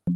Shall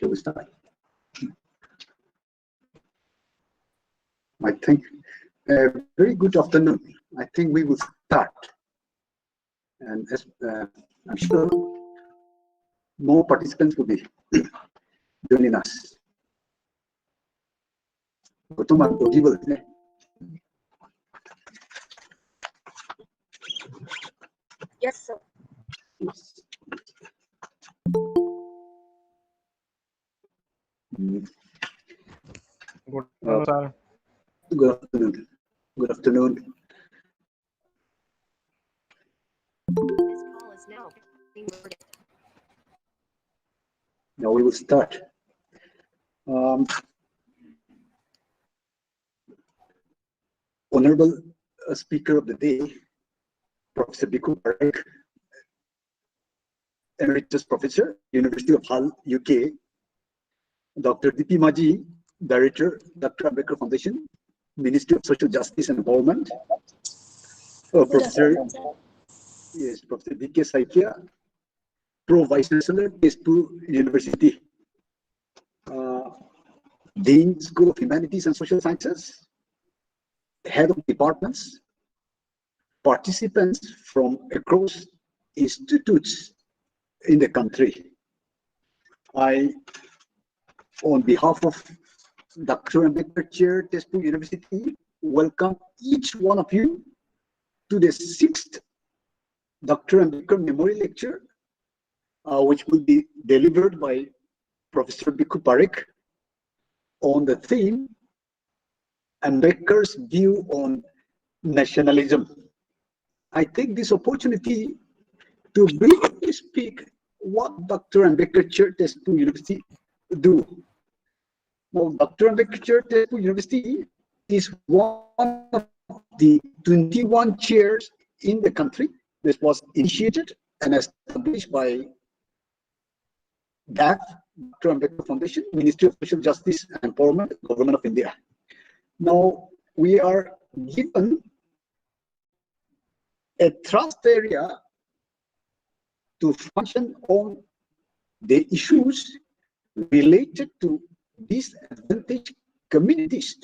we start? I think very good afternoon. I think we will start, and as I'm sure more participants will be joining us. Yes, sir. Yes. Good afternoon, sir. Good afternoon. Good afternoon. This call is now being recorded. Now we will start. Honorable Speaker of the Day, Professor Bhikhu Parekh, Emeritus Professor, University of Hull, UK, Dr. D.P. Maji, Director, Dr. Ambedkar Foundation, Ministry of Social Justice and Empowerment, Professor V.K. Saikia, Prof. Vice Chancellor, Testu University, Dean, School of Humanities and Social Sciences, Head of Departments, participants from across institutes in the country. I, on behalf of Dr. Ambedkar Chair, Testu University, welcome each one of you to the 6th Dr. Ambedkar Memorial Lecture, which will be delivered by Professor Bhikhu Parekh on the theme Ambedkar's view on nationalism. I take this opportunity to briefly speak what Dr. Ambedkar Chair, Testu University do. Now, Dr. Ambedkar Chair, Testu University is one of the 21 chairs in the country. This was initiated and established by DAF, Dr. Ambedkar Foundation, Ministry of Social Justice and Empowerment, Government of India. Now, we are given a trust area to function on the issues related to disadvantaged communities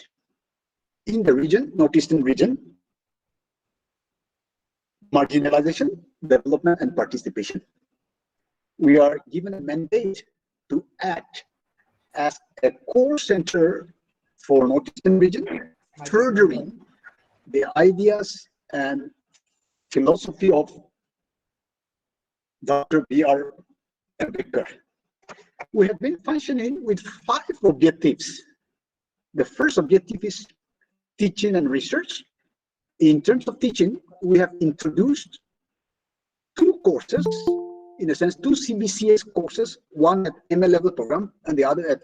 in the region, Northeastern region, marginalization, development, and participation. We are given a mandate to act as a core center for Northeastern region, furthering the ideas and philosophy of Dr. B.R. Ambedkar. We have been functioning with 5 objectives. The first objective is teaching and research. In terms of teaching, we have introduced 2 courses, in a sense, 2 CBCS courses, one at MA level program and the other at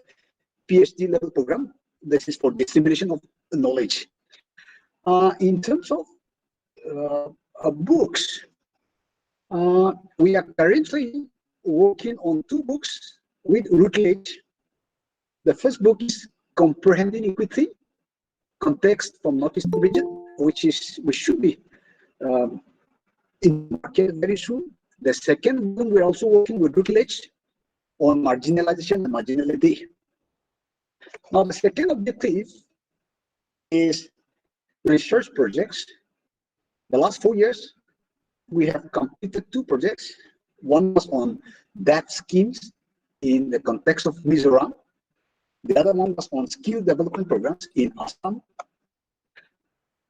PhD level program. This is for dissemination of knowledge. In terms of books, we are currently working on 2 books with rootledge. The first book is Comprehending Equity, Context from Northeastern Region, which should be in market very soon. The second one, we're also working with rootledge on marginalization and marginality. Now, the second objective is research projects. The last 4 years, we have completed 2 projects. One was on DAT schemes in the context of Mizoram. The other one was on skill development programs in Assam.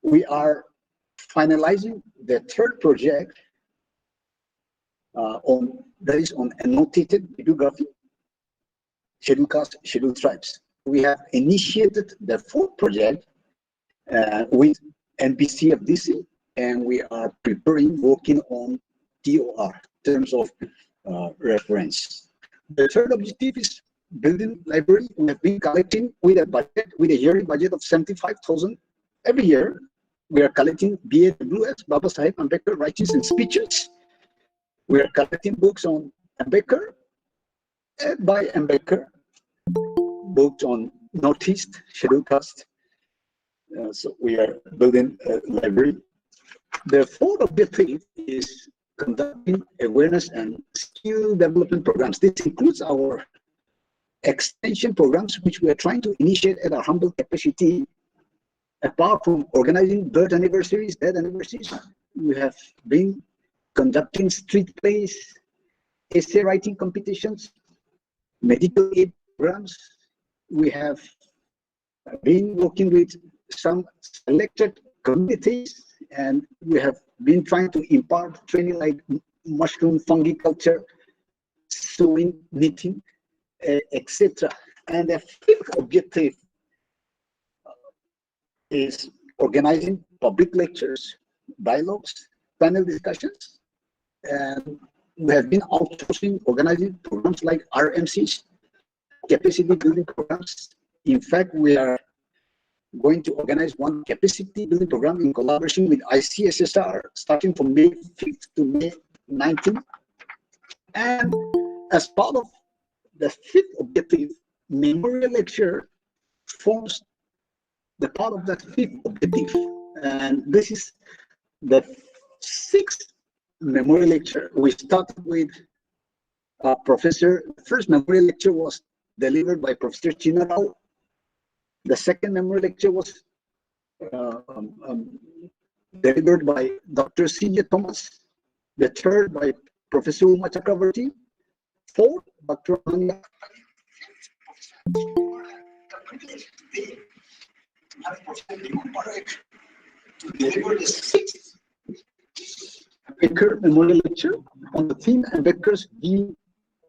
We are finalizing the 3rd project that is on annotated bibliography, scheduled castes, scheduled tribes. We have initiated the fourth project with NBCFDC, and we are working on TOR, terms of reference. The third objective is building library. We have been collecting with a yearly budget of 75,000 every year. We are collecting BAWS, Baba Sahib Ambedkar writings and speeches. We are collecting books on Ambedkar, by Ambedkar, books on Northeast, scheduled caste. So we are building a library. The fourth objective is conducting awareness and skill development programs. This includes our extension programs, which we are trying to initiate at our humble capacity. Apart from organizing birth anniversaries, death anniversaries, we have been conducting street plays, essay writing competitions, medical aid programs. We have been working with some selected communities, and we have been trying to impart training like mushroom, fungi culture, sewing, knitting, etc. And the fifth objective is organizing public lectures, dialogues, panel discussions, and we have been outsourcing organizing programs like RMCs, capacity building programs. In fact, we are going to organize one capacity building program in collaboration with ICSSR starting from May 5th to May 19th. And as part of the fifth objective, memorial lecture forms the part of that fifth objective. And this is the sixth memorial lecture. We started with Professor. The first memorial lecture was delivered by Professor Chinarao. The second memorial lecture was delivered by Dr. C.J. Thomas. The third by Professor Uma Chakravarti. Fourth, Dr. Anya. Delivered the sixth Ambedkar Memorial Lecture on the theme Ambedkar's view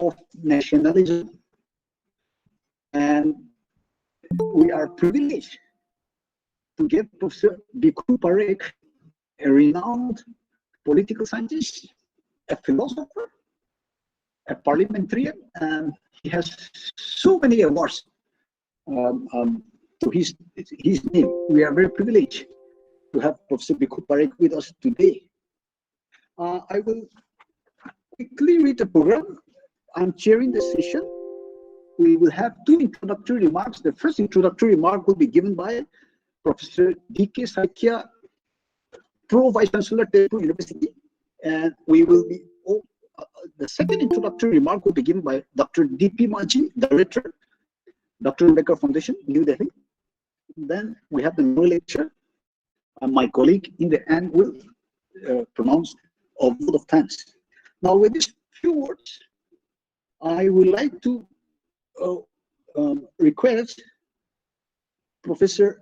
of nationalism. And we are privileged to get Professor Bhikhu Parekh, a renowned political scientist, a philosopher, a parliamentarian, and he has so many awards to his name. We are very privileged to have Professor Bhikhu Parekh with us today. I will quickly read the program. I'm chairing the session. We will have two introductory remarks. The first introductory remark will be given by Professor D.K. Saikia, Pro Vice Chancellor, Telugu University, and we will be. The second introductory remark will be given by Dr. D.P. Maji, Director, Dr. Ambedkar Foundation, New Delhi. Then we have the memorial lecture. My colleague in the end will pronounce a vote of thanks. Now, with these few words, I would like to request Professor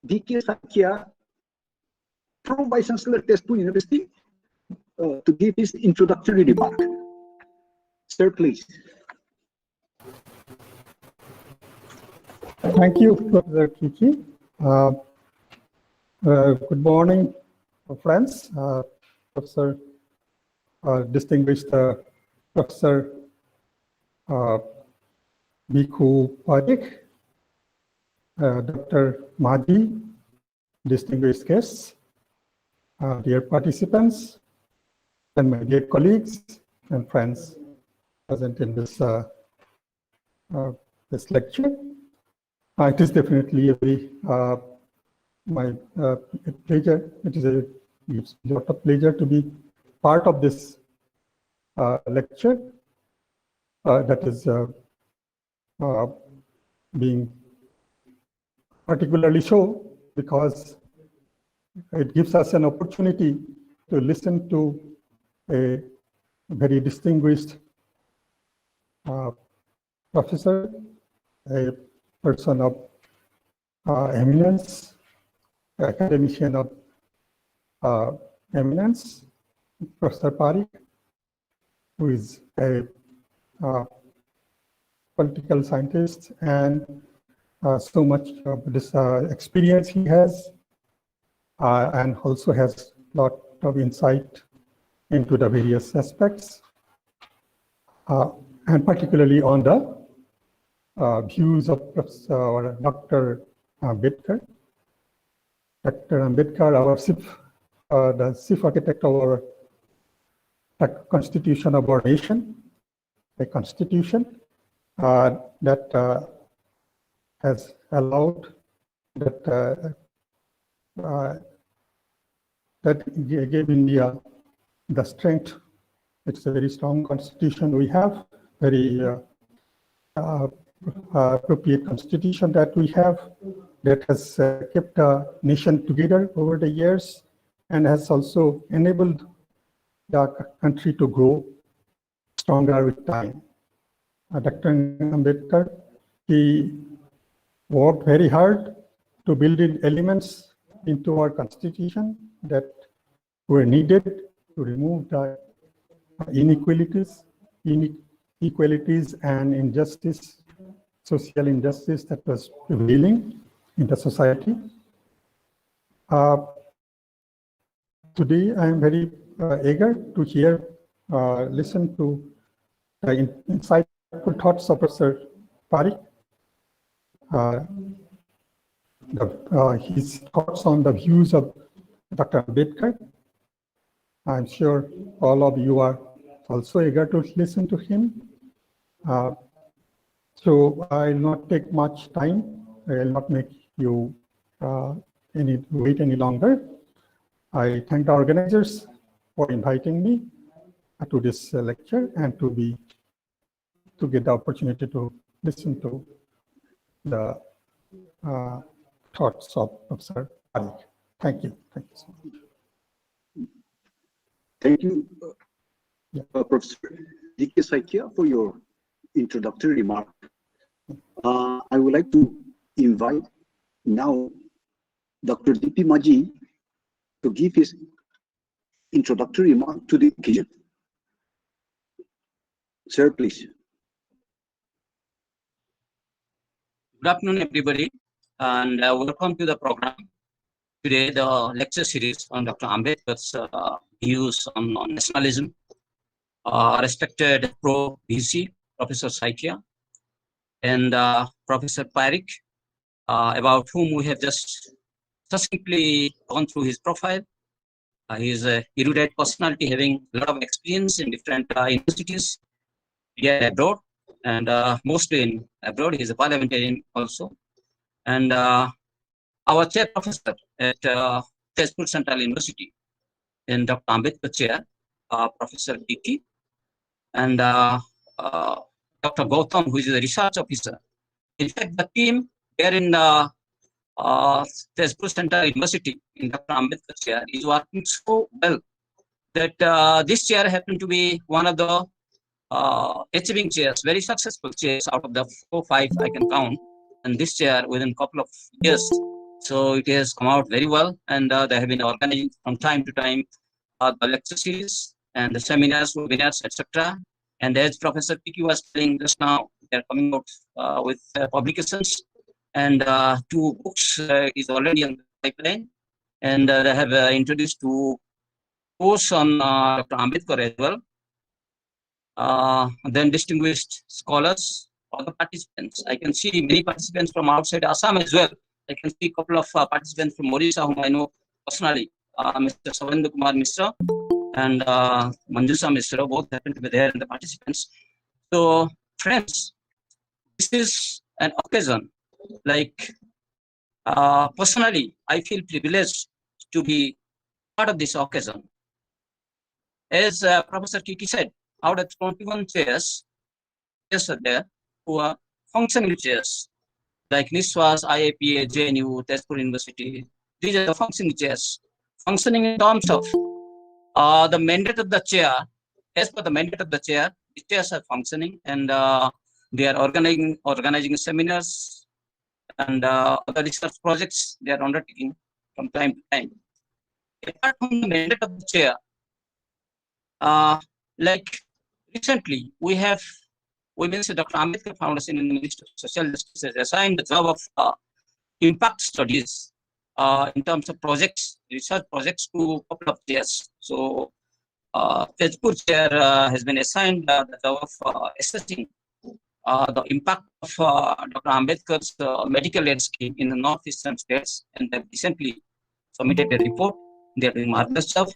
D.K. Saikia, Pro Vice Chancellor, Telugu University, to give his introductory remark. Sir, please. Thank you, Professor Kiki. Good morning, friends. Professor, distinguished Professor Bhikhu Parekh, Dr. Maji, distinguished guests, dear participants, and my dear colleagues and friends present in this this lecture. It is definitely a very my pleasure. It is a lot of pleasure to be part of this lecture that is being particularly so because it gives us an opportunity to listen to a very distinguished professor, a person of eminence, academician of eminence, Professor Parekh. who is a political scientist, and so much of this experience he has, and also has a lot of insight into the various aspects, and particularly on the views of Professor Dr. Ambedkar. Dr. Ambedkar, our the chief architect of our constitution of our nation, a constitution that has allowed that that gave India the strength. It's a very strong constitution we have, very appropriate constitution that we have, that has kept the nation together over the years and has also enabled the country to grow stronger with time. Dr. Ambedkar, he worked very hard to build in elements into our constitution that were needed to remove the inequalities and injustice, social injustice that was prevailing in the society. Today, I am very eager to hear, listen to the insightful thoughts of Professor Parekh, his thoughts on the views of Dr. Ambedkar. I'm sure all of you are also eager to listen to him. So I'll not take much time. I'll not make you wait any longer. I thank the organizers for inviting me to this lecture and to get the opportunity to listen to the thoughts of Professor Parekh. Thank you. Thank you so much. Thank you, Professor D.K. Saikia, for your introductory remark. I would like to invite now Dr. D.P. Maji to give his introductory remark to the occasion. Sir, please. Good afternoon, everybody, and welcome to the program. Today, the lecture series on Dr. Ambedkar's views on nationalism. Respected Prof. Bhikhu, Professor Saikia, and Professor Parekh, about whom we have just succinctly gone through his profile. He is a erudite personality having a lot of experience in different universities, here abroad, and mostly in abroad. He is a parliamentarian also. And our chair professor at Tezpur Central University in Dr. Ambedkar chair, Professor Bhikhu, and Dr. Gautam, who is a research officer. In fact, the team here in Tezpur Central University in Dr. Ambedkar chair is working so well that this chair happened to be one of the achieving chairs, very successful chairs out of the 4 or 5 I can count, and this chair within a couple of years. So it has come out very well, and they have been organizing from time to time the lecture series and the seminars, webinars, etc. And as Professor Bhikhu was telling just now, they are coming out with publications, and 2 books is already on the pipeline, and they have introduced 2 courses on Dr. Ambedkar as well. Then distinguished scholars, other participants. I can see many participants from outside Assam as well. I can see a couple of participants from Odisha whom I know personally, Mr. Savendra Kumar Mishra and Manjusa Mishra, both happen to be there in the participants. So, friends, this is an occasion, like personally, I feel privileged to be part of this occasion. As Professor Kiki said, out of 21 chairs are there who are functioning chairs, like NISWAS, IAPA, JNU, Tezpur University. These are the functioning chairs. Functioning in terms of the mandate of the chair. As per the mandate of the chair, the chairs are functioning, and they are organizing seminars and other research projects they are undertaking from time to time. Apart from the mandate of the chair, like recently we means Dr. Ambedkar Foundation in the Ministry of Social Justice has assigned the job of impact studies in terms of projects, research projects to a couple of chairs. So Tezpur chair has been assigned the job of assessing the impact of Dr. Ambedkar's medical aid scheme in the northeastern states, and they recently submitted a report. They are doing marvelous job.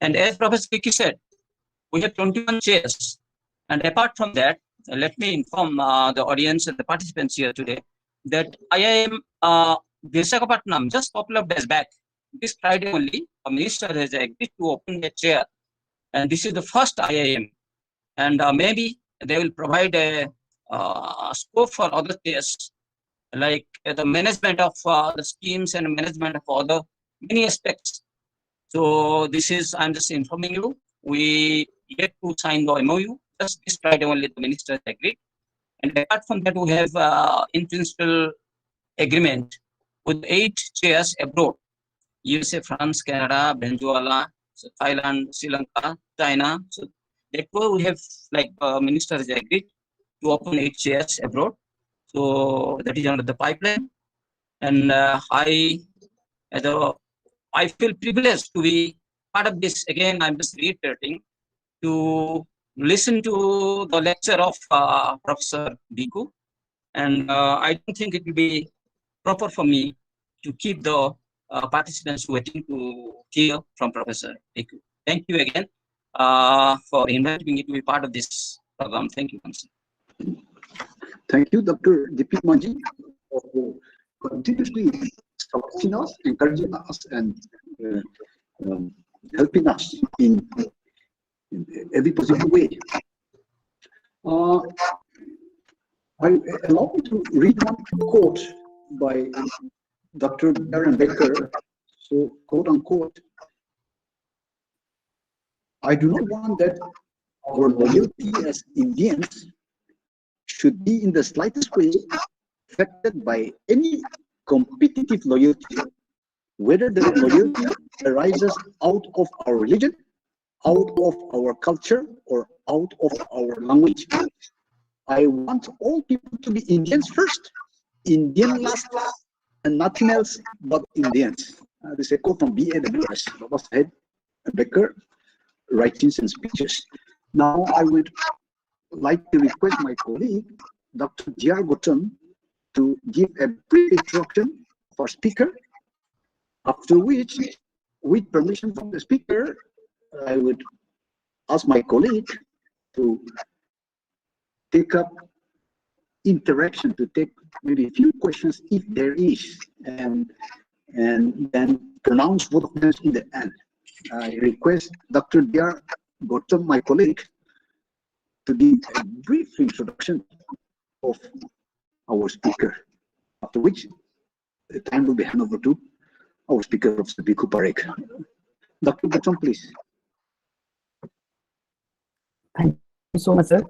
And as Professor Bhikhu said, we have 21 chairs. And apart from that, let me inform the audience and the participants here today that IIM Visakhapatnam, just a couple of days back, this Friday only, a minister has agreed to open a chair. And this is the first IIM. And maybe they will provide a scope for other chairs, like the management of the schemes and management of other many aspects. So this is, I'm just informing you, we yet to sign the MOU. Just this Friday only the minister has agreed. And apart from that, we have in principle agreement with 8 chairs abroad: USA, France, Canada, Venezuela, so Thailand, Sri Lanka, China. So therefore, we have, like minister has agreed to open 8 chairs abroad. So that is under the pipeline. And I feel privileged to be part of this. Again, I'm just reiterating, to listen to the lecture of Professor Bhikhu. And I don't think it will be proper for me to keep the participants waiting to hear from Professor Bhikhu. Thank you again for inviting me to be part of this program. Thank you. Thank you, Dr. D.P. Manji, for continuously supporting us, encouraging us, and helping us in every possible way. Allow me to read one quote by Dr. Ambedkar. So, quote unquote, "I do not want that our loyalty as Indians should be in the slightest way affected by any competitive loyalty, whether the loyalty arises out of our religion, out of our culture, or out of our language. I want all people to be Indians first, Indian last, and nothing else but Indians." This is a quote from BAWS, Baba Saheb Ambedkar, Writings and Speeches. Now I would like to request my colleague, Dr. J.R. Gautam, to give a brief introduction of our speaker, after which, with permission from the speaker, I would ask my colleague to take up interaction, to take maybe a few questions if there is, and then pronounce both of them in the end. I request Dr. J.R. Gautam, my colleague, to give a brief introduction of our speaker, after which the time will be handed over to our speaker, Professor Bhikhu Parekh. Dr. Gautam, please. Thank you so much, sir.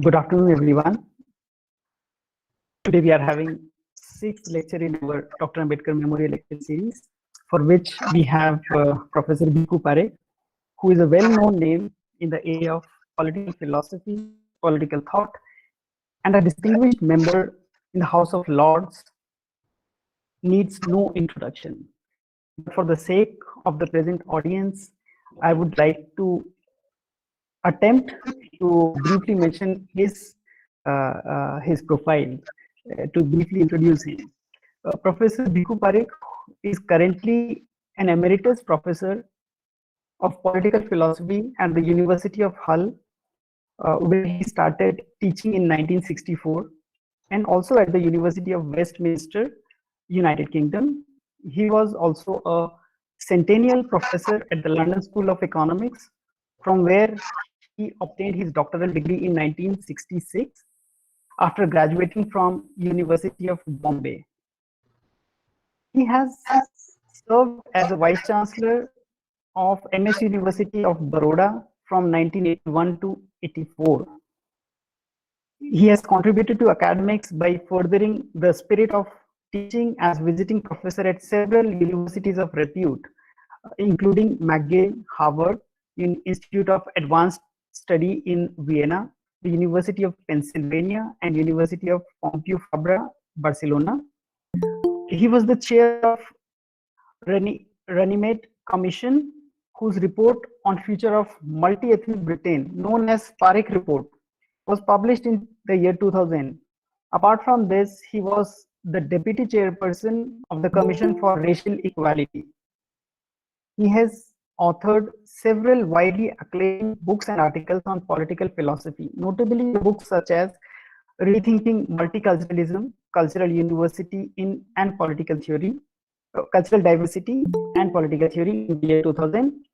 Good afternoon, everyone. Today we are having 6th lecture in our Dr. Ambedkar Memorial Lecture Series, for which we have Professor Bhikhu Parekh, who is a well-known name in the area of political philosophy, political thought, and a distinguished member in the House of Lords. Needs no introduction. But for the sake of the present audience, I would like to attempt to briefly mention his profile, to briefly introduce him. Professor Bhikhu Parekh is currently an emeritus professor of political philosophy at the University of Hull, where he started teaching in 1964, and also at the University of Westminster, United Kingdom. He was also a centennial professor at the London School of Economics, from where he obtained his doctoral degree in 1966 after graduating from University of Bombay. He has served as a Vice Chancellor of MS University of Baroda from 1981 to 84. He has contributed to academics by furthering the spirit of teaching as visiting professor at several universities of repute, including McGill, Harvard, Institute of Advanced study in Vienna, the University of Pennsylvania, and University of Pompeu Fabra, Barcelona. He was the chair of Runnymede Commission, whose report on future of multi-ethnic Britain, known as Parekh report, was published in the year 2000. Apart from this, he was the deputy chairperson of the Commission for Racial Equality. He has authored several widely acclaimed books and articles on political philosophy, notably books such as Rethinking Multiculturalism, Cultural University in and Political Theory, Cultural Diversity and Political Theory in the year 2000,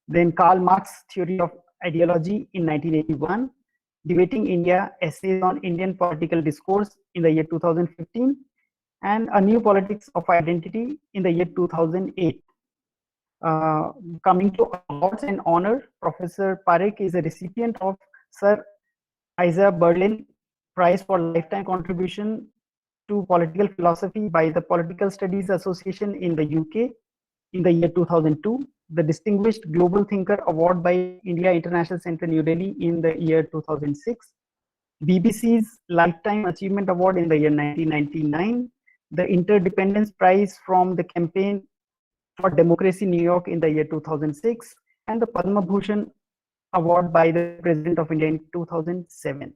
then Karl Marx Theory of Ideology in 1981, Debating India, Essays on Indian Political Discourse in the year 2015, and A New Politics of Identity in the year 2008. Coming to awards and honor, Professor Parekh is a recipient of Sir Isaiah Berlin Prize for Lifetime Contribution to Political Philosophy by the Political Studies Association in the UK in the year 2002, the Distinguished Global Thinker Award by India International Centre, New Delhi in the year 2006, BBC's Lifetime Achievement Award in the year 1999, the Interdependence Prize from the Campaign for Democracy, New York in the year 2006, and the Padma Bhushan Award by the President of India in 2007.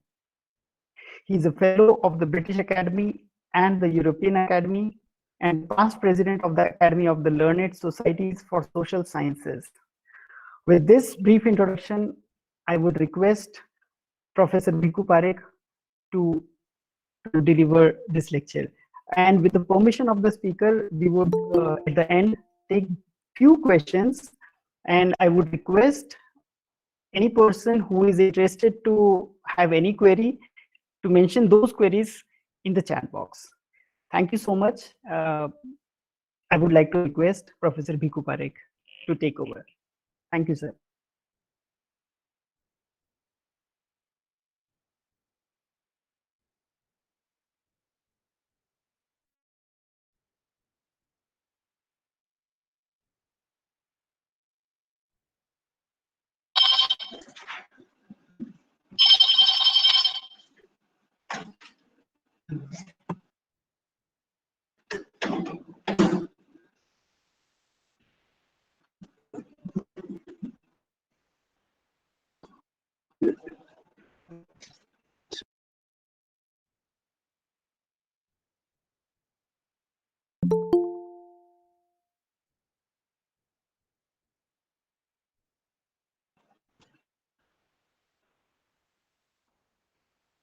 He is a fellow of the British Academy and the European Academy, and past president of the Academy of the Learned Societies for Social Sciences. With this brief introduction, I would request Professor Bhikhu Parekh to deliver this lecture. And with the permission of the speaker, we would at the end take few questions, and I would request any person who is interested to have any query to mention those queries in the chat box. Thank you so much. I would like to request Professor Bhikhu Parekh to take over. Thank you, sir.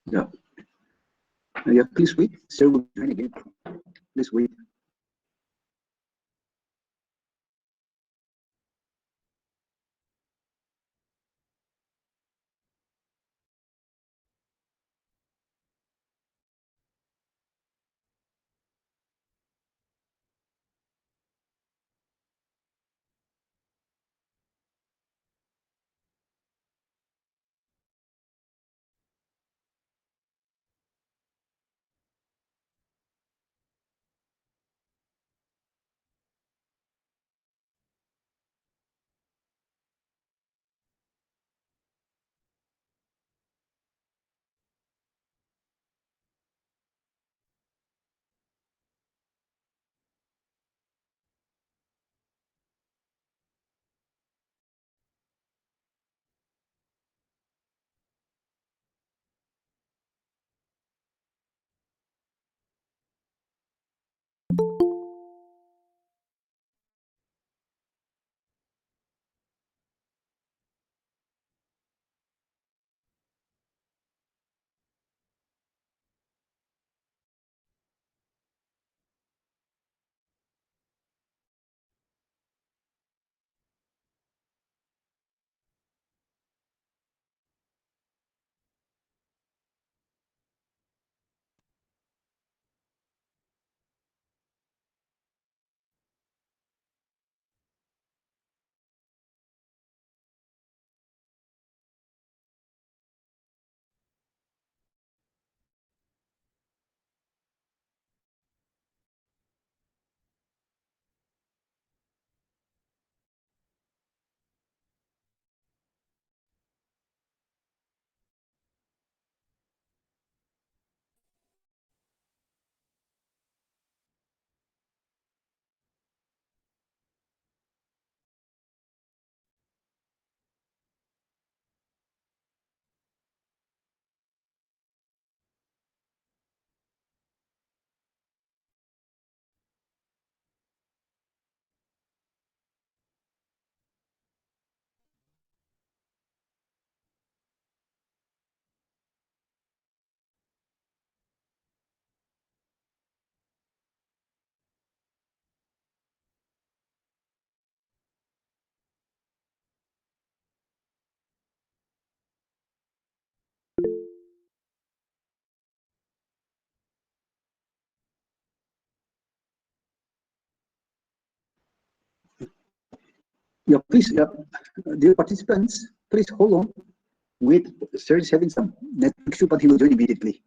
Yeah. Yeah, please wait. Sir will join again. Please wait. Yeah, please, dear participants, please hold on. Wait, sir is having some network issue, but he will join immediately.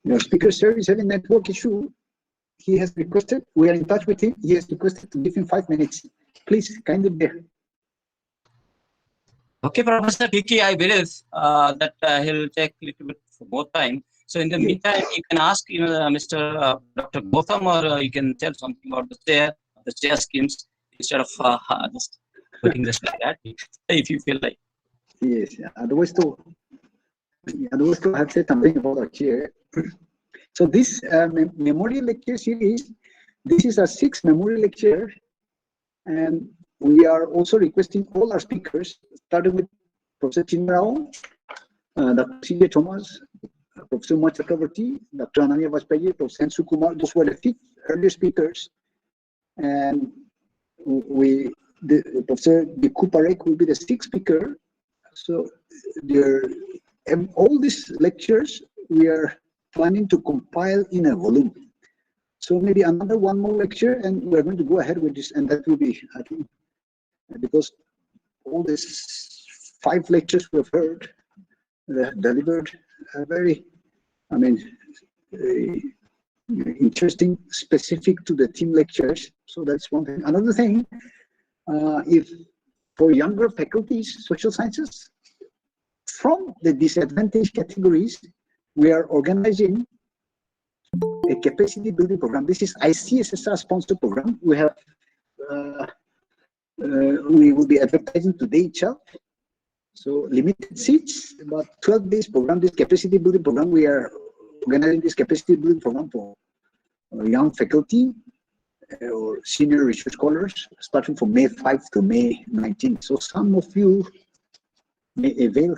Your speaker, sir, is having network issue. He has requested, we are in touch with him. He has requested to give him 5 minutes. Please, kindly bear. Okay, Professor Bhikhu, I believe that he'll take a little bit more time. So in the meantime, you can ask Mr. Dr. Gotham, or you can tell something about the chair schemes instead of just putting this like that, if you feel like. Yes, otherwise I have said something about our chair. So this memorial lecture series, this is a 6th memorial lecture, and we are also requesting all our speakers, starting with Professor Chinrao, Dr. C.J. Thomas, Professor Uma Chakravarti, Dr. Ananya Vajpayee, Professor Sensu Kumar. Those were the 5 earlier speakers. And Professor Bhikhu Parekh will be the 6th speaker. So all these lectures we are planning to compile in a volume. So maybe another one more lecture, and we're going to go ahead with this, and that will be, I think, because all these 5 lectures we've heard, delivered very, I mean, interesting, specific to the team lectures. So that's one thing. Another thing, if for younger faculties, social sciences, from the disadvantaged categories, we are organizing a capacity building program. This is ICSSR sponsored program. We have, we will be advertising today itself. So limited seats, about 12 days program, this capacity building program. We are organizing this capacity building program for young faculty or senior research scholars, starting from May 5 to May 19. So some of you may avail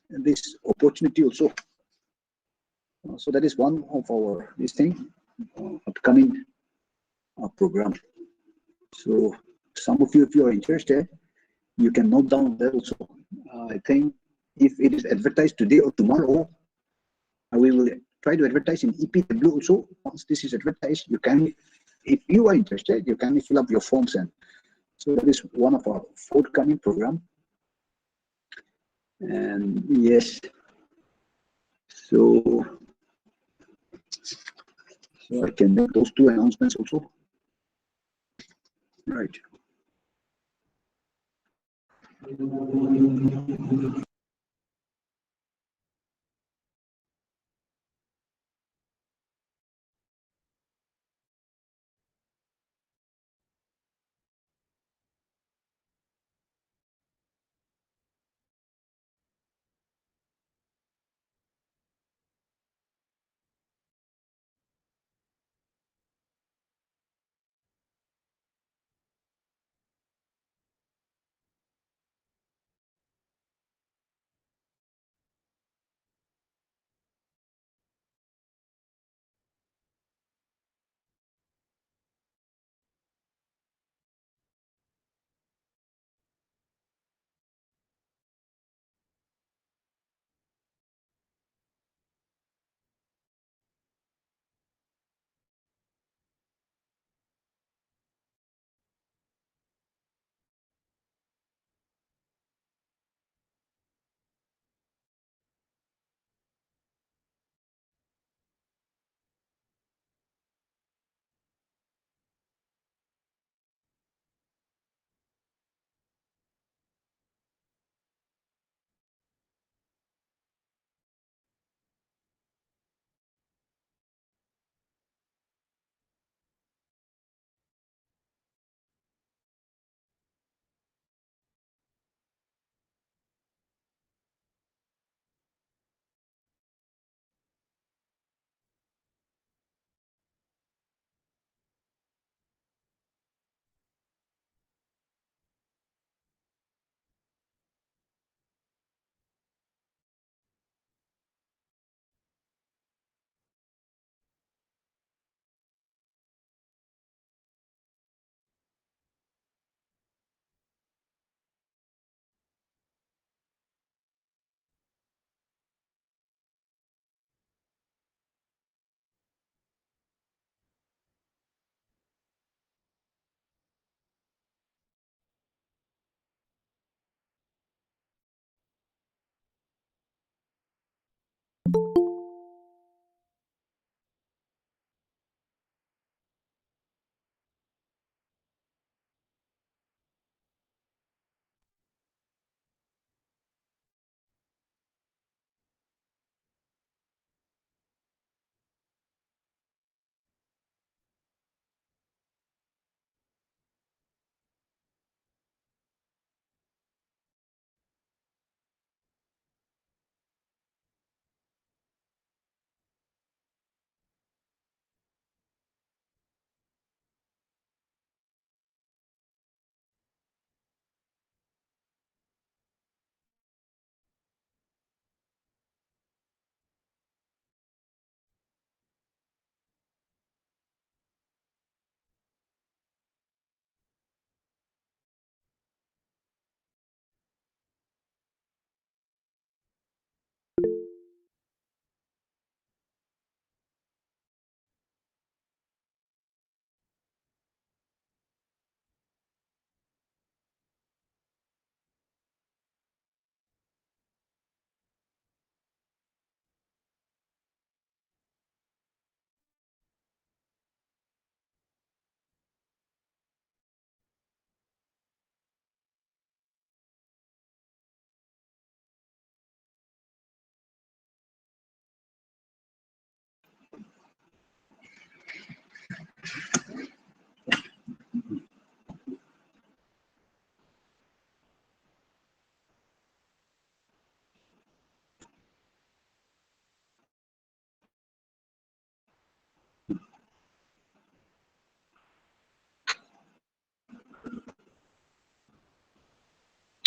this opportunity also. So that is one of our upcoming program. So some of you, if you are interested, you can note down that also. I think if it is advertised today or tomorrow, we will try to advertise in EPW also. Once this is advertised, you can, if you are interested, you can fill up your forms. And so that is one of our forthcoming program. And yes, so I can make those 2 announcements also. Right.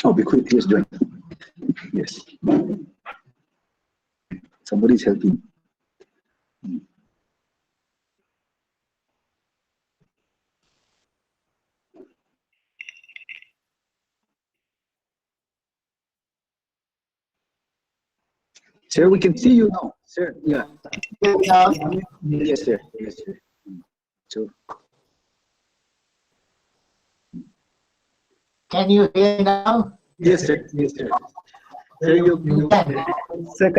Oh, Bhikhu, he is doing. Yes. Somebody's helping. Sir, we can see you now. Sir, yeah. Yes, sir. Yes, sir. So, Can you hear me now? yes, sir. Yes, sir. Sir, you So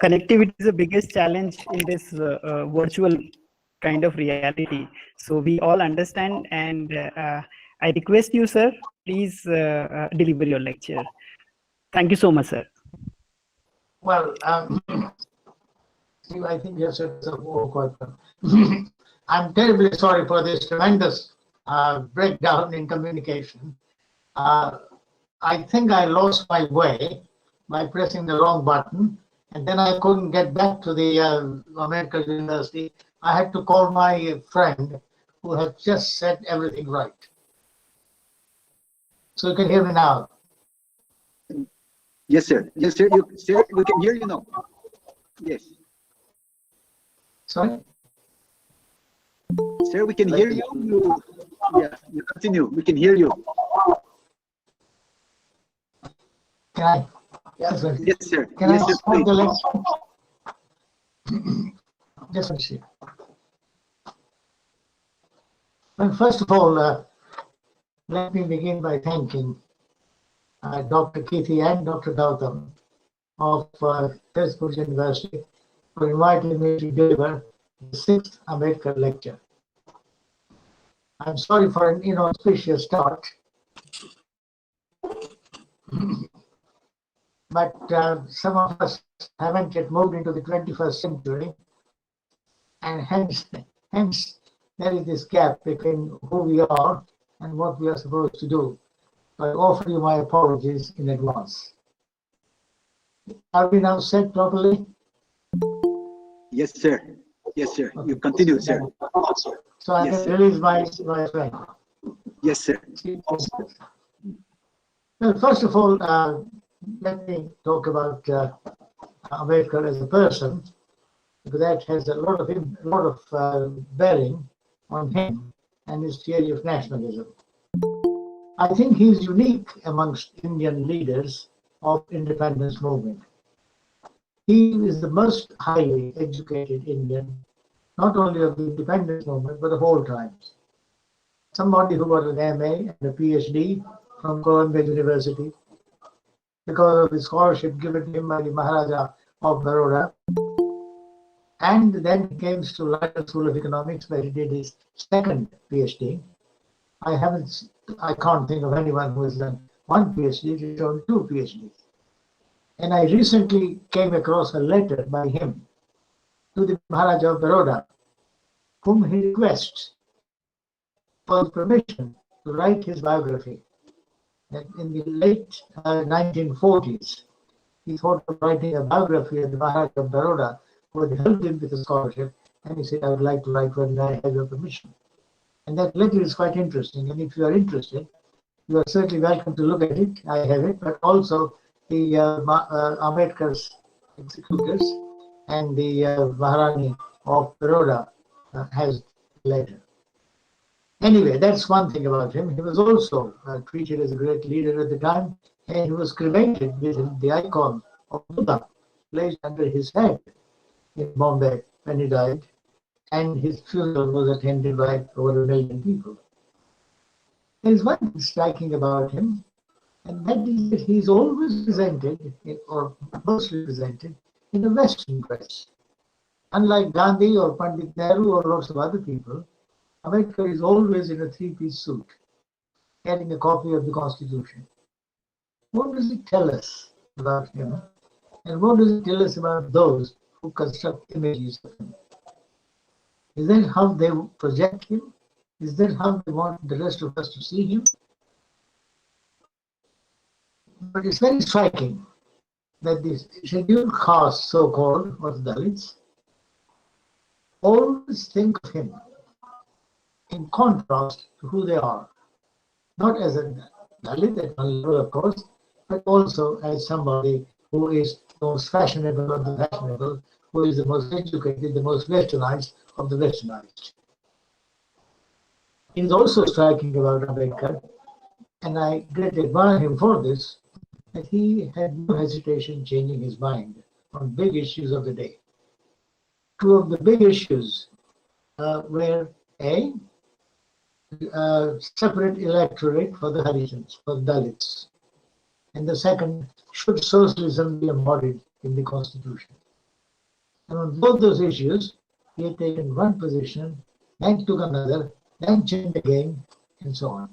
connectivity is the biggest challenge in this virtual kind of reality. So we all understand, and I request you, sir, please deliver your lecture. Thank you so much, sir. Well, I think you have said so quite well. I'm terribly sorry for this tremendous breakdown in communication. I think I lost my way by pressing the wrong button, and then I couldn't get back to the American University. I had to call my friend who had just said everything right. So you can hear me now. Yes, sir. Yes, sir. Sir, we can hear you now. Yes. Sorry? Sir, we can hear you. You continue. We can hear you. Can I? Yes, sir. Yes, sir. Can Yes, I sir, start please. the lecture? Just one second. Well, first of all, let me begin by thanking Dr. Kethi and Dr. Gautam of Telsport University for inviting me to deliver the 6th Ambedkar lecture. I'm sorry for an inauspicious start, but some of us haven't yet moved into the 21st century, and hence there is this gap between who we are and what we are supposed to do. I offer you my apologies in advance. Are we now set properly? Yes, sir. Yes, sir. You continue, sir. So I Yes, can sir. release my friend. Yes, sir. Well, first of all, let me talk about Ambedkar as a person, because that has a lot of bearing on him and his theory of nationalism. I think he's unique amongst Indian leaders of independence movement. He is the most highly educated Indian, not only of the independence movement, but of all times. Somebody who got an MA and a PhD from Columbia University because of the scholarship given to him by the Maharaja of Baroda. And then he came to London School of Economics, where he did his second PhD. I can't think of anyone who has done one PhD, he's done two PhDs. And I recently came across a letter by him to the Maharaja of Baroda, whom he requests for permission to write his biography. And in the late 1940s, he thought of writing a biography of the Maharaja of Baroda, who had helped him with the scholarship, and he said, I would like to write one, I have your permission. And that letter is quite interesting, and if you are interested, you are certainly welcome to look at it. I have it, but also the Ambedkar's executors and the Maharani of Baroda has the letter. Anyway, that's one thing about him. He was also treated as a great leader at the time, and he was cremated with the icon of Buddha placed under his head in Bombay when he died, and his funeral was attended by over 1 million people. There is one thing striking about him, and that is that he's always presented, or mostly presented, in a Western dress. Unlike Gandhi or Pandit Nehru or lots of other people, Ambedkar is always in a three-piece suit, carrying a copy of the Constitution. What does it tell us about him? And what does it tell us about those who construct images of him? Is that how they project him? Is that how they want the rest of us to see him? But it's very striking that these scheduled castes, so-called, or Dalits, always think of him in contrast to who they are, not as a Dalit at one level, of course, but also as somebody who is the most fashionable of the fashionable, who is the most educated, the most westernized of the westernized. It is also striking about Ambedkar, and I greatly admire him for this, that he had no hesitation changing his mind on big issues of the day. Two of the big issues were A, separate electorate for the Harijans, for the Dalits. And the second, should socialism be embodied in the constitution? And on both those issues, he had taken one position, then took another, then changed again, and so on.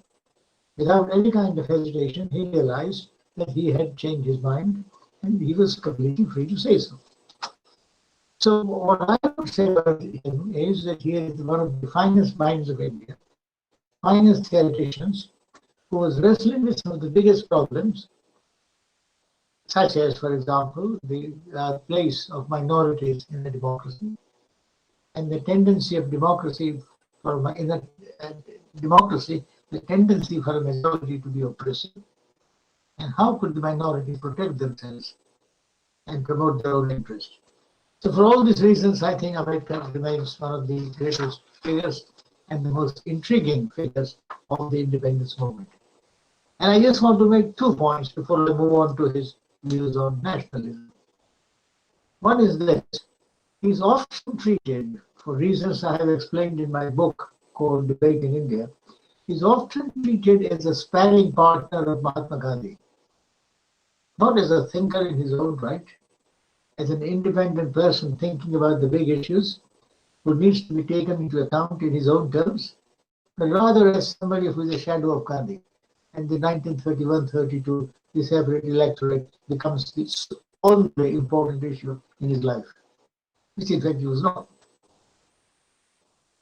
Without any kind of hesitation, he realized that he had changed his mind, and he was completely free to say so. So what I would say about him is that he is one of the finest minds of India, finest theoreticians, who was wrestling with some of the biggest problems, such as, for example, the place of minorities in a democracy, and the tendency of democracy in a democracy, the tendency for a majority to be oppressive, and how could the minority protect themselves and promote their own interest. So for all these reasons, I think Ambedkar remains one of the greatest figures and the most intriguing figures of the independence movement. And I just want to make 2 points before I move on to his views on nationalism. One is that he's often treated, for reasons I have explained in my book called Debate in India, he's often treated as a sparring partner of Mahatma Gandhi, not as a thinker in his own right, as an independent person thinking about the big issues who needs to be taken into account in his own terms, but rather as somebody who is a shadow of Gandhi. And the 1931-32, the separate electorate becomes the only important issue in his life, which in fact he was not.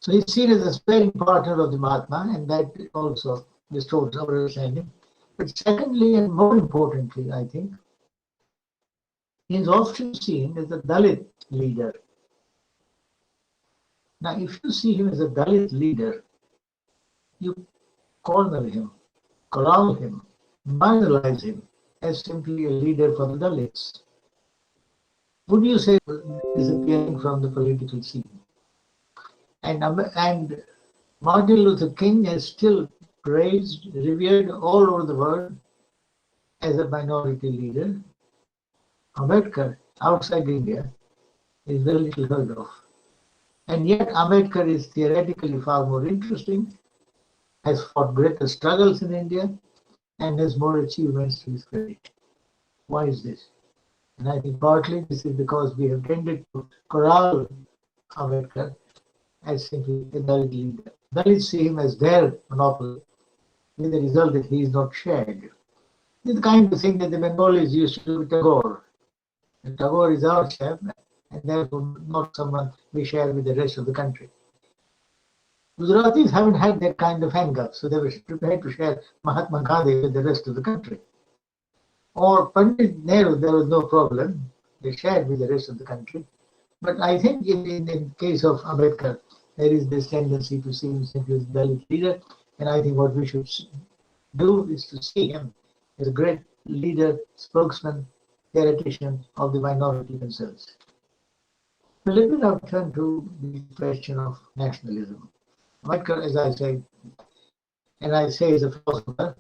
So he's seen as a sparring partner of the Mahatma, and that also distorts our understanding. But secondly, and more importantly, I think, he is often seen as a Dalit leader. Now, if you see him as a Dalit leader, you corner him, corral him, marginalize him as simply a leader for the Dalits. Would you say disappearing from the political scene? And Martin Luther King is still praised, revered all over the world as a minority leader. Ambedkar, outside India, is very little heard of. And yet Ambedkar is theoretically far more interesting, has fought greater struggles in India, and has more achievements to his credit. Why is this? And I think partly this is because we have tended to corral Ambedkar as simply a Dalit leader. Dalits see him as their monopoly, with the result that he is not shared. This is the kind of thing that the Bengalis used to do with Tagore. And Tagore is our chap, and therefore not someone we share with the rest of the country. Gujaratis haven't had that kind of hang-up, so they were prepared to share Mahatma Gandhi with the rest of the country. Or Pandit Nehru, there was no problem. They shared with the rest of the country. But I think in case of Ambedkar, there is this tendency to see him simply as a Dalit leader, and I think what we should do is to see him as a great leader, spokesman, theoretician of the minority themselves. But let me now turn to the question of nationalism. Ambedkar, as I say, and I say as a philosopher,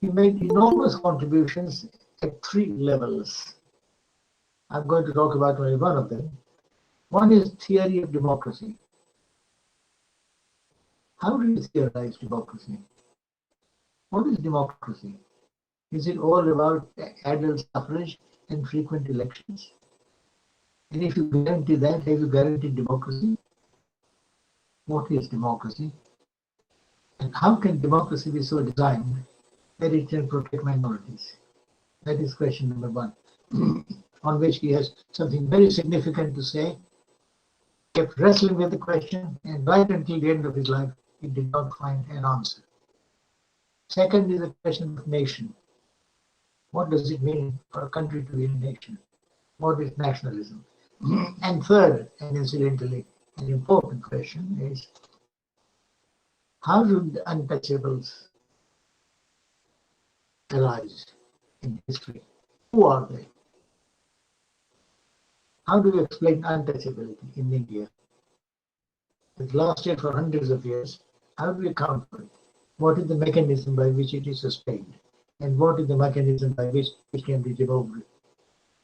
he made enormous contributions at 3 levels. I'm going to talk about only one of them. One is theory of democracy. How do you theorize democracy? What is democracy? Is it all about adult suffrage and frequent elections? And if you guarantee that, have you guaranteed democracy? What is democracy? And how can democracy be so designed that it can protect minorities? That is question number 1, on which he has something very significant to say, kept wrestling with the question, and right until the end of his life, he did not find an answer. Second is the question of nation. What does it mean for a country to be a nation? What is nationalism? And third, and incidentally, an important question is, how should the untouchables arise in history? Who are they? How do you explain untouchability in India? It lasted for hundreds of years. How do you account for it? What is the mechanism by which it is sustained? And what is the mechanism by which it can be removed?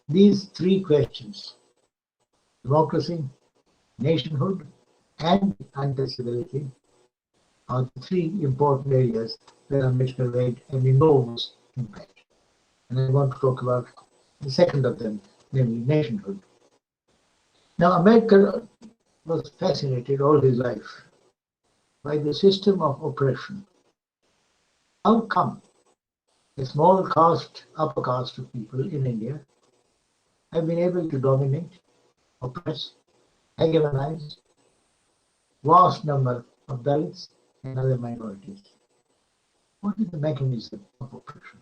These three questions, democracy, nationhood, and untouchability, are the three important areas where Ambedkar made an enormous impact. And I want to talk about the second of them, namely nationhood. Now, Ambedkar was fascinated all his life by the system of oppression. How come a small caste, upper caste of people in India have been able to dominate, oppress, hegemonize vast number of Dalits and other minorities? What is the mechanism of oppression?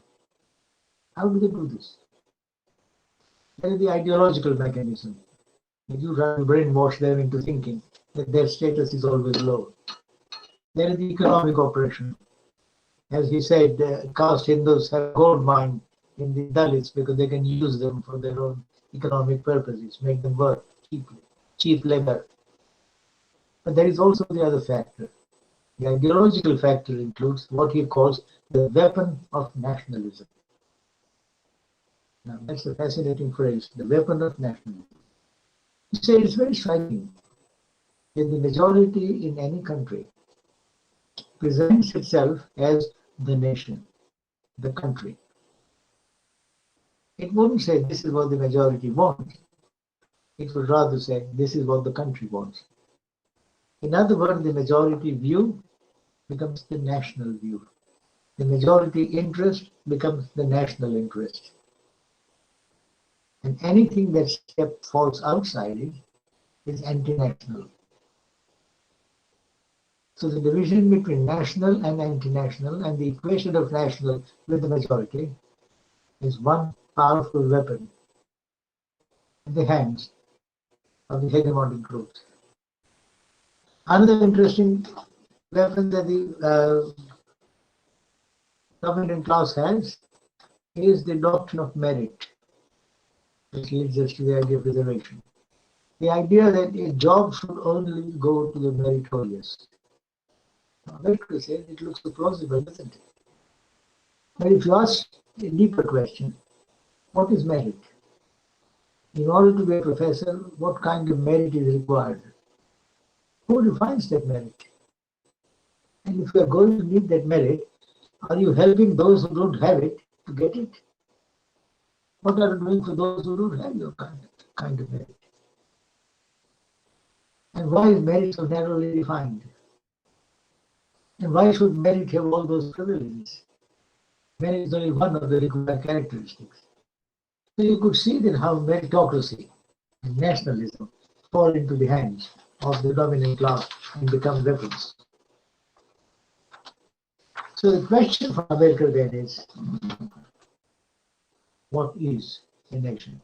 How do they do this? There is the ideological mechanism. You try to brainwash them into thinking that their status is always low. There is the economic oppression. As he said, caste Hindus have gold mine in the Dalits because they can use them for their own economic purposes, make them work cheaply, cheap labor. But there is also the other factor. The ideological factor includes what he calls the weapon of nationalism. Now, that's a fascinating phrase, the weapon of nationalism. He said it's very striking that the majority in any country presents itself as the nation, the country. It wouldn't say this is what the majority wants. It would rather say this is what the country wants. In other words, the majority view becomes the national view. The majority interest becomes the national interest. And anything that falls outside it is anti-national. So the division between national and anti-national and the equation of national with the majority is one powerful weapon in the hands of the hegemonic groups. Another interesting weapon that the dominant class has is the doctrine of merit, which leads us to the idea of reservation. The idea that a job should only go to the meritorious. Ambedkar says it looks so plausible, doesn't it? But if you ask a deeper question, what is merit? In order to be a professor, what kind of merit is required? Who defines that merit? And if you are going to need that merit, are you helping those who don't have it to get it? What are you doing for those who don't have your kind of merit? And why is merit so narrowly defined? And why should merit have all those privileges? Merit is only one of the required characteristics. So you could see that how meritocracy and nationalism fall into the hands of the dominant class and become weapons. So the question for Ambedkar then is, what is a nation?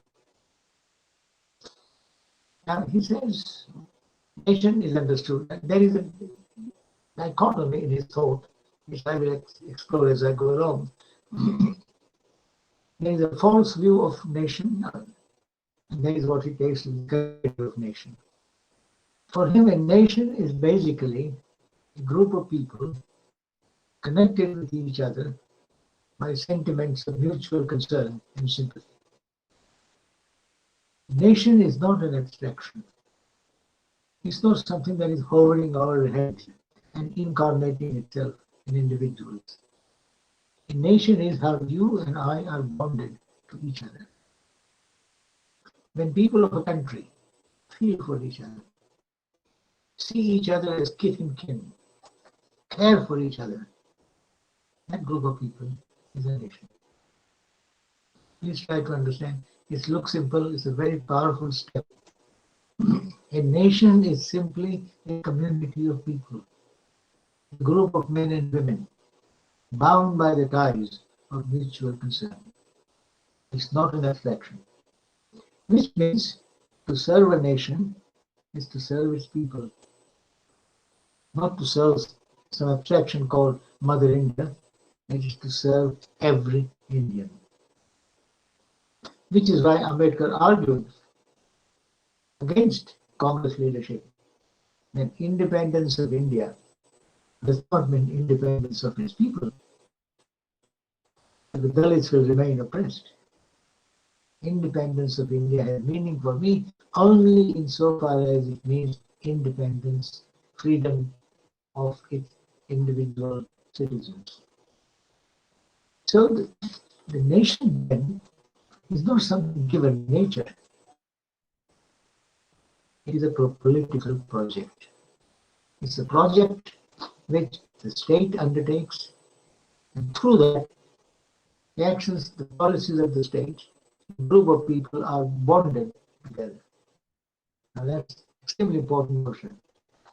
Now he says, nation is understood. There is a dichotomy in his thought, which I will explore as I go along. There is a false view of nation, and that is what he takes to the character of nation. For him, a nation is basically a group of people connected with each other by sentiments of mutual concern and sympathy. Nation is not an abstraction. It's not something that is hovering over our heads and incarnating itself in individuals. A nation is how you and I are bonded to each other. When people of a country feel for each other, see each other as kith and kin, care for each other, that group of people is a nation. Please try to understand. It looks simple, it's a very powerful step. A nation is simply a community of people, a group of men and women, bound by the ties of mutual concern. It's not an abstraction. Which means to serve a nation is to serve its people, not to serve some abstraction called Mother India, It is to serve every Indian. Which is why Ambedkar argued against Congress leadership that independence of India does not mean independence of its people. The Dalits will remain oppressed. Independence of India has meaning for me only insofar as it means independence, freedom of its individual citizens. So the nation then is not something given nature. It is a political project. It's a project which the state undertakes, and through that, the actions, the policies of the state, a group of people are bonded together. Now that's extremely important notion.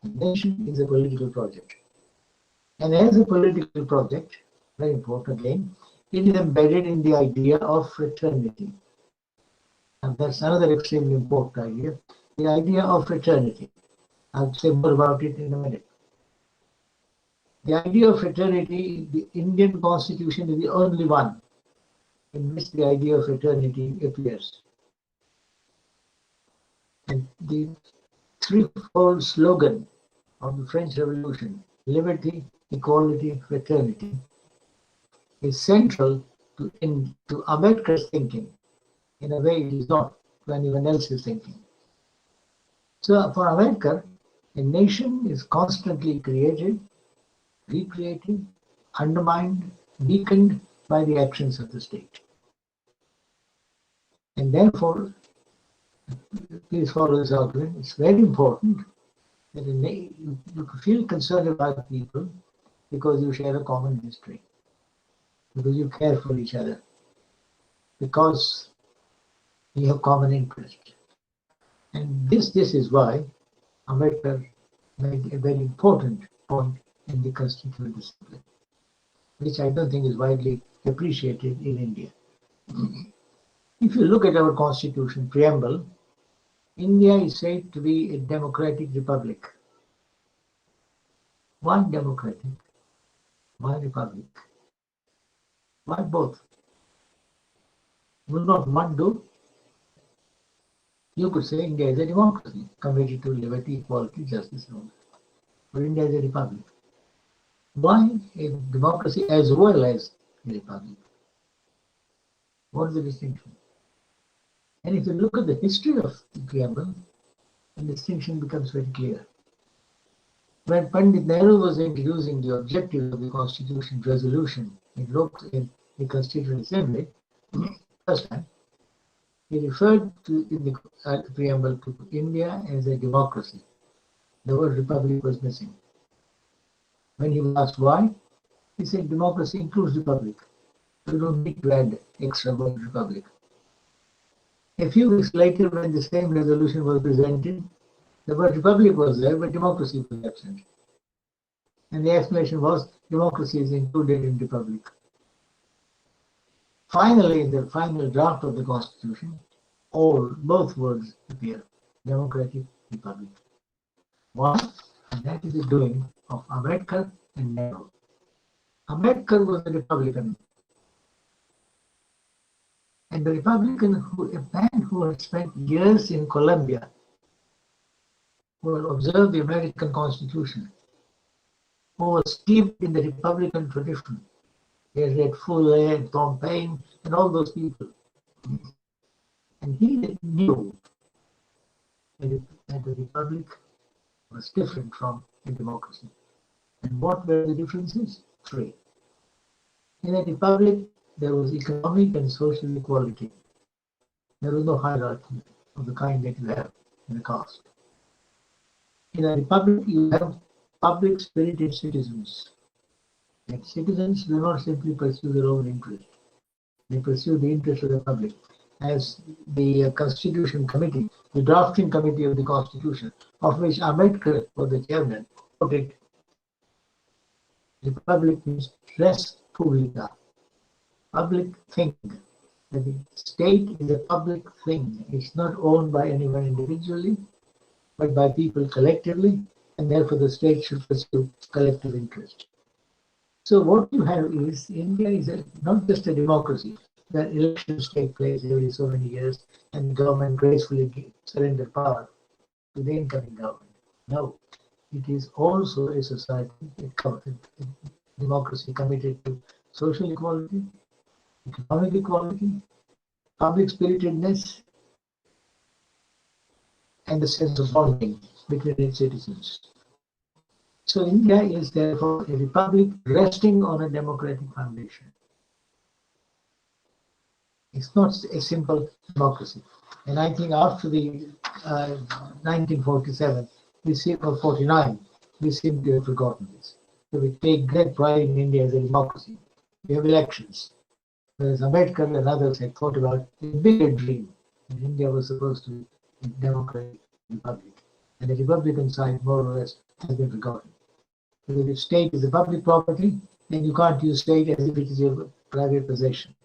The nation is a political project. And as a political project, very important again, it is embedded in the idea of fraternity. And that's another extremely important idea, the idea of fraternity. I'll say more about it in a minute. The idea of fraternity, the Indian Constitution is the only one in which the idea of fraternity appears. And the threefold slogan of the French Revolution, liberty, equality, fraternity, is central to Ambedkar's thinking. In a way, it is not to anyone else's thinking. So for Ambedkar, a nation is constantly created, recreated, undermined, weakened by the actions of the state. And therefore, please follow this argument, it's very important that you feel concerned about people because you share a common history, because you care for each other, because you have common interest. And this is why Ambedkar made a very important point in the constitutional discipline, which I don't think is widely appreciated in India. If you look at our constitution preamble, India is said to be a democratic republic. Why democratic? Why republic? Why both? Will not one do? You could say India is a democracy committed to liberty, equality, justice, and all that. But India is a republic. Why a democracy as well as a republic? What is the distinction? And if you look at the history of the preamble, the distinction becomes very clear. When Pandit Nehru was introducing the objectives of the Constitution resolution in the Constituent Assembly, first time, he referred to in the preamble to India as a democracy. The word republic was missing. When he was asked why, he said democracy includes republic. You don't need to add extra word republic. A few weeks later, when the same resolution was presented, the word republic was there, but democracy was absent. And the explanation was democracy is included in republic. Finally, in the final draft of the Constitution, both words appear, democratic, republic. Why? And that is the doing of Ambedkar and Nehru. Ambedkar was a Republican. And the Republican, a man who had spent years in Colombia, who had observed the American Constitution, who was steeped in the Republican tradition. He had read Fuller, Tom Paine, and all those people. And he knew that the Republic was different from a democracy. And what were the differences? Three. In a Republic, there was economic and social equality. There was no hierarchy of the kind that you have in a caste. In a republic, you have public-spirited citizens. And citizens do not simply pursue their own interest. They pursue the interest of the public. As the Constitution Committee, the drafting committee of the Constitution, of which Ambedkar was the chairman, put it, republic means res publica. Public thing. The state is a public thing. It's not owned by anyone individually, but by people collectively, and therefore the state should pursue collective interest. So what you have is India is not just a democracy where elections take place every so many years and the government gracefully surrender power to the incoming government. No, it is also a society, a democracy committed to social equality, economic equality, public spiritedness, and the sense of bonding between its citizens. So India is therefore a republic resting on a democratic foundation. It's not a simple democracy. And I think after the 1947, or 49, we seem to have forgotten this. So we take great pride in India as a democracy. We have elections. Whereas Ambedkar and others had thought about a bigger dream that India was supposed to be a democratic republic. And the Republican side, more or less, has been forgotten. Because if state is a public property, then you can't use state as if it is your private possession.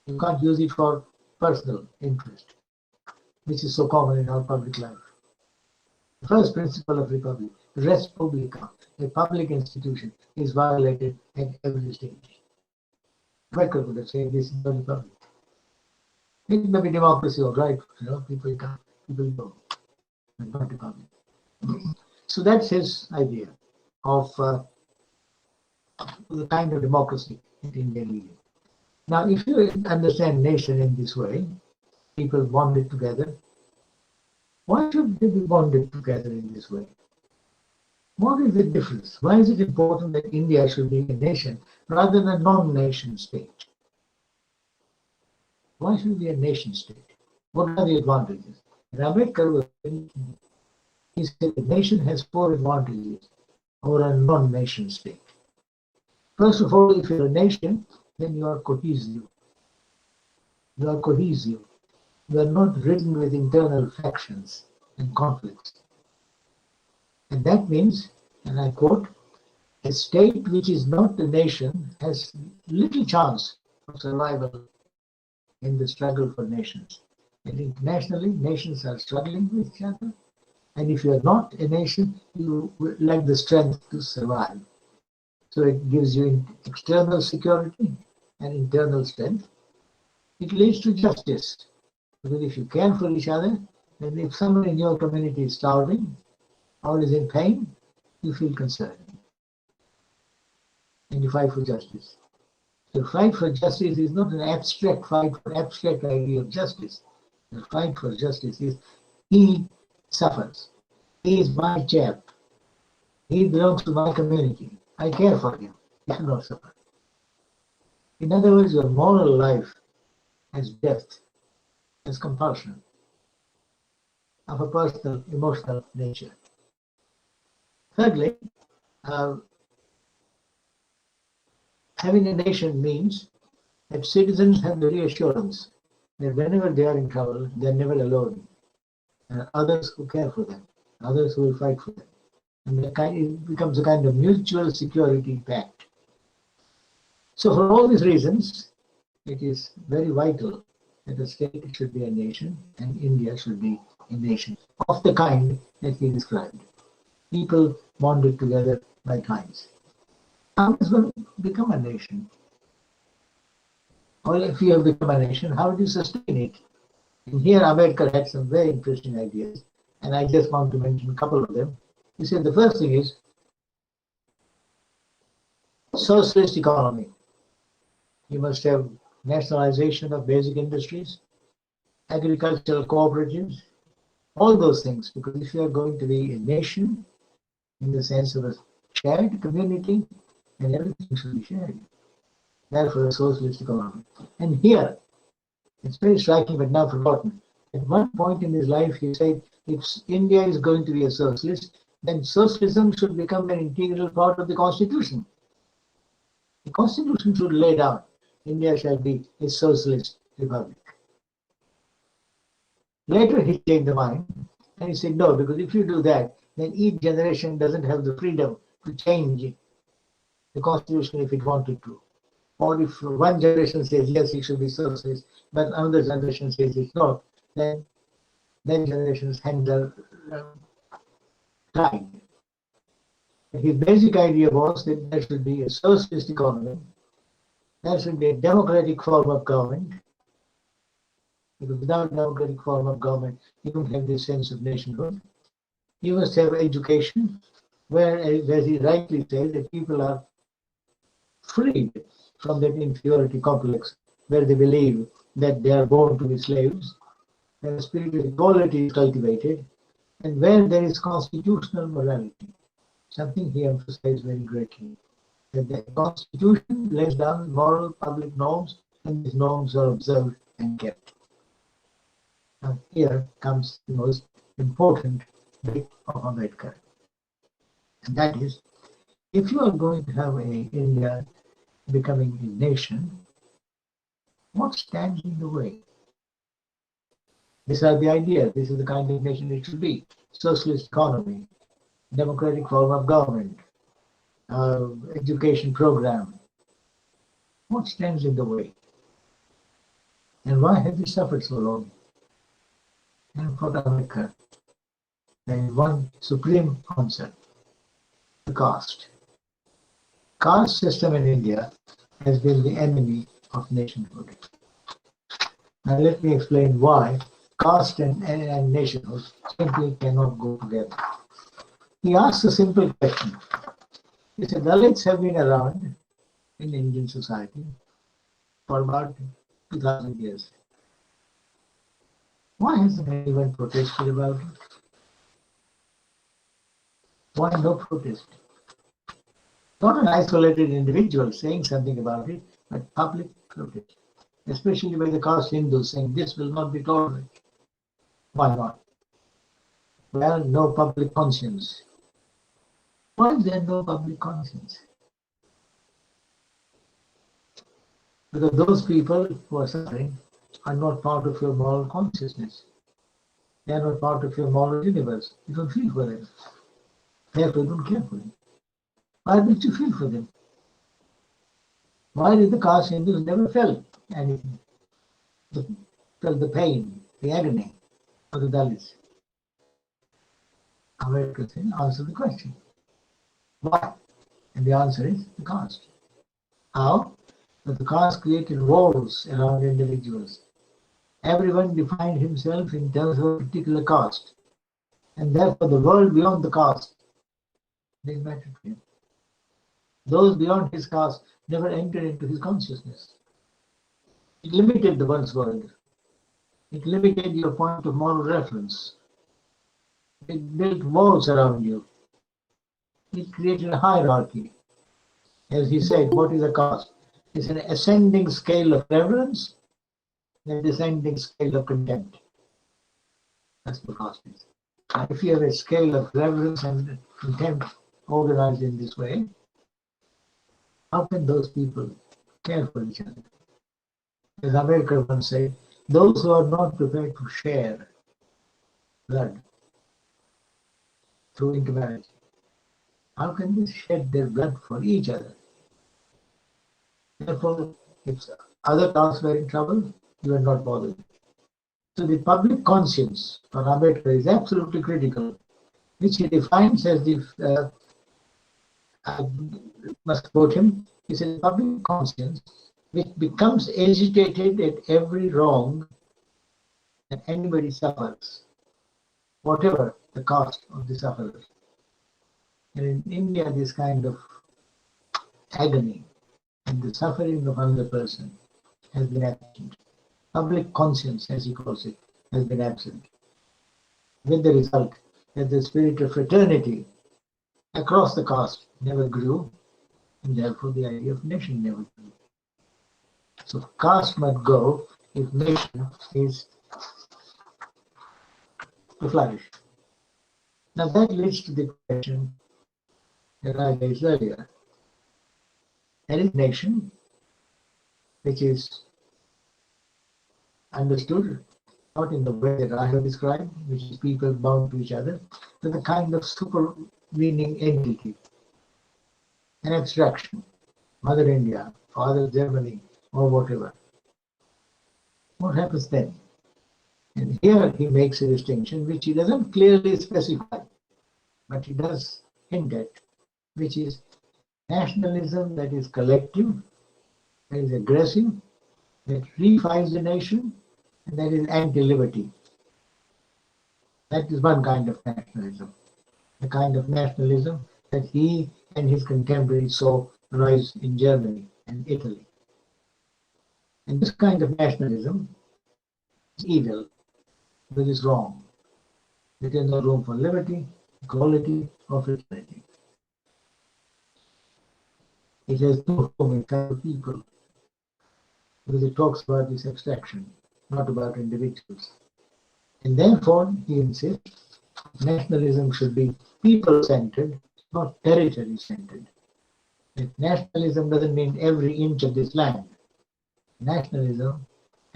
You can't use it for personal interest, which is so common in our public life. The first principle of republic, res publica, a public institution, is violated at every stage. Becker would have said this is the republic. It may be democracy, all right, people come, people go, but not republic. So that's his idea of the kind of democracy that India needed. Now, if you understand nation in this way, people bonded together, why should they be bonded together in this way? What is the difference? Why is it important that India should be a nation rather than a non-nation state? Why should it be a nation state? What are the advantages? And Ambedkar, he said the nation has 4 advantages over a non-nation state. First of all, if you're a nation, then you are cohesive. You are cohesive. You are not ridden with internal factions and conflicts. And that means, and I quote, a state which is not a nation has little chance of survival in the struggle for nations. And internationally, nations are struggling with each other. And if you are not a nation, you lack the strength to survive. So it gives you external security and internal strength. It leads to justice. Because if you care for each other, then if someone in your community is starving or is in pain, you feel concerned. And you fight for justice. The fight for justice is not an abstract fight for abstract idea of justice. The fight for justice is he suffers. He is my chap. He belongs to my community. I care for him. He should not suffer. In other words, your moral life has depth, has compulsion of a personal, emotional nature. Thirdly, having a nation means that citizens have the reassurance that whenever they are in trouble, they are never alone. There are others who care for them, others who will fight for them. And it becomes a kind of mutual security pact. So for all these reasons, it is very vital that a state should be a nation and India should be a nation of the kind that he described. People bonded together by ties. How does one become a nation? Or if you have become a nation, how do you sustain it? And here Ambedkar had some very interesting ideas, and I just want to mention a couple of them. He said the first thing is socialist economy. You must have nationalization of basic industries, agricultural cooperatives, all those things, because if you are going to be a nation in the sense of a shared community, then everything should be shared. Therefore, a socialist economy. And here, it's very striking but now forgotten. At one point in his life, he said, if India is going to be a socialist, then socialism should become an integral part of the constitution. The constitution should lay down, India shall be a socialist republic. Later he changed the mind and he said, no, because if you do that, then each generation doesn't have the freedom to change the constitution if it wanted to. Or if one generation says, yes, it should be socialist, but another generation says it's not, then generations' hands are tied. His basic idea was that there should be a socialist economy, there should be a democratic form of government, because without a democratic form of government, you don't have this sense of nationhood. You must have education, where, as he rightly said, that people are freed from that inferiority complex, where they believe that they are born to be slaves, where the spirit of equality is cultivated, and where there is constitutional morality, something he emphasized very greatly, that the Constitution lays down moral public norms, and these norms are observed and kept. Now here comes the most important bit of Ambedkar, and that is, if you are going to have India becoming a nation, what stands in the way? These are the ideas. This is the kind of nation it should be. Socialist economy, democratic form of government, education program. What stands in the way? And why have we suffered so long? And for Ambedkar, there is one supreme concept, the caste. Caste system in India has been the enemy of nationhood. Now let me explain why caste and nationhood simply cannot go together. He asks a simple question. He said, Dalits have been around in Indian society for about 2000 years. Why hasn't anyone protested about it? Why no protest? Not an isolated individual saying something about it, but public protest, especially by the caste Hindus saying this will not be tolerated. Why not? Well, no public conscience. Why is there no public conscience? Because those people who are suffering are not part of your moral consciousness. They are not part of your moral universe. You don't feel for them. Therefore, you don't care for them. Why did you feel for them? Why did the caste Hindus never felt anything? Felt the pain, the agony of the Dalits? Ambedkar said, answer the question. Why? And the answer is the caste. How? That the caste created walls around individuals. Everyone defined himself in terms of a particular caste. And therefore the world beyond the caste didn't matter to him. Those beyond his caste never entered into his consciousness. It limited the one's world. It limited your point of moral reference. It built walls around you. It created a hierarchy. As he said, what is a caste? It's an ascending scale of reverence and a descending scale of contempt. That's what caste is. And if you have a scale of reverence and contempt organized in this way, how can those people care for each other? As Ambedkar once said, those who are not prepared to share blood through intermarriage, how can they shed their blood for each other? Therefore, if other castes were in trouble, you are not bothered. So the public conscience for Ambedkar is absolutely critical, which he defines as the, I must quote him, he said, public conscience which becomes agitated at every wrong that anybody suffers, whatever the cost of the sufferer. And in India, this kind of agony and the suffering of another person has been absent. Public conscience, as he calls it, has been absent. With the result that the spirit of fraternity across the caste never grew, and therefore the idea of nation never grew. So caste must go if nation is to flourish. Now that leads to the question that I raised earlier. There is nation which is understood not in the way that I have described, which is people bound to each other, but a kind of supervening entity, an abstraction, Mother India, Father Germany, or whatever. What happens then? And here he makes a distinction which he doesn't clearly specify, but he does hint at. which is nationalism that is collective, that is aggressive, that refies the nation, and that is anti-liberty. That is one kind of nationalism, the kind of nationalism that he and his contemporaries saw rise in Germany and Italy. And this kind of nationalism is evil, but is wrong. There is no room for liberty, equality, or fraternity. It has no room in kind of people, because it talks about this abstraction, not about individuals. And therefore, he insists, nationalism should be people-centered, not territory-centered. That nationalism doesn't mean every inch of this land. Nationalism,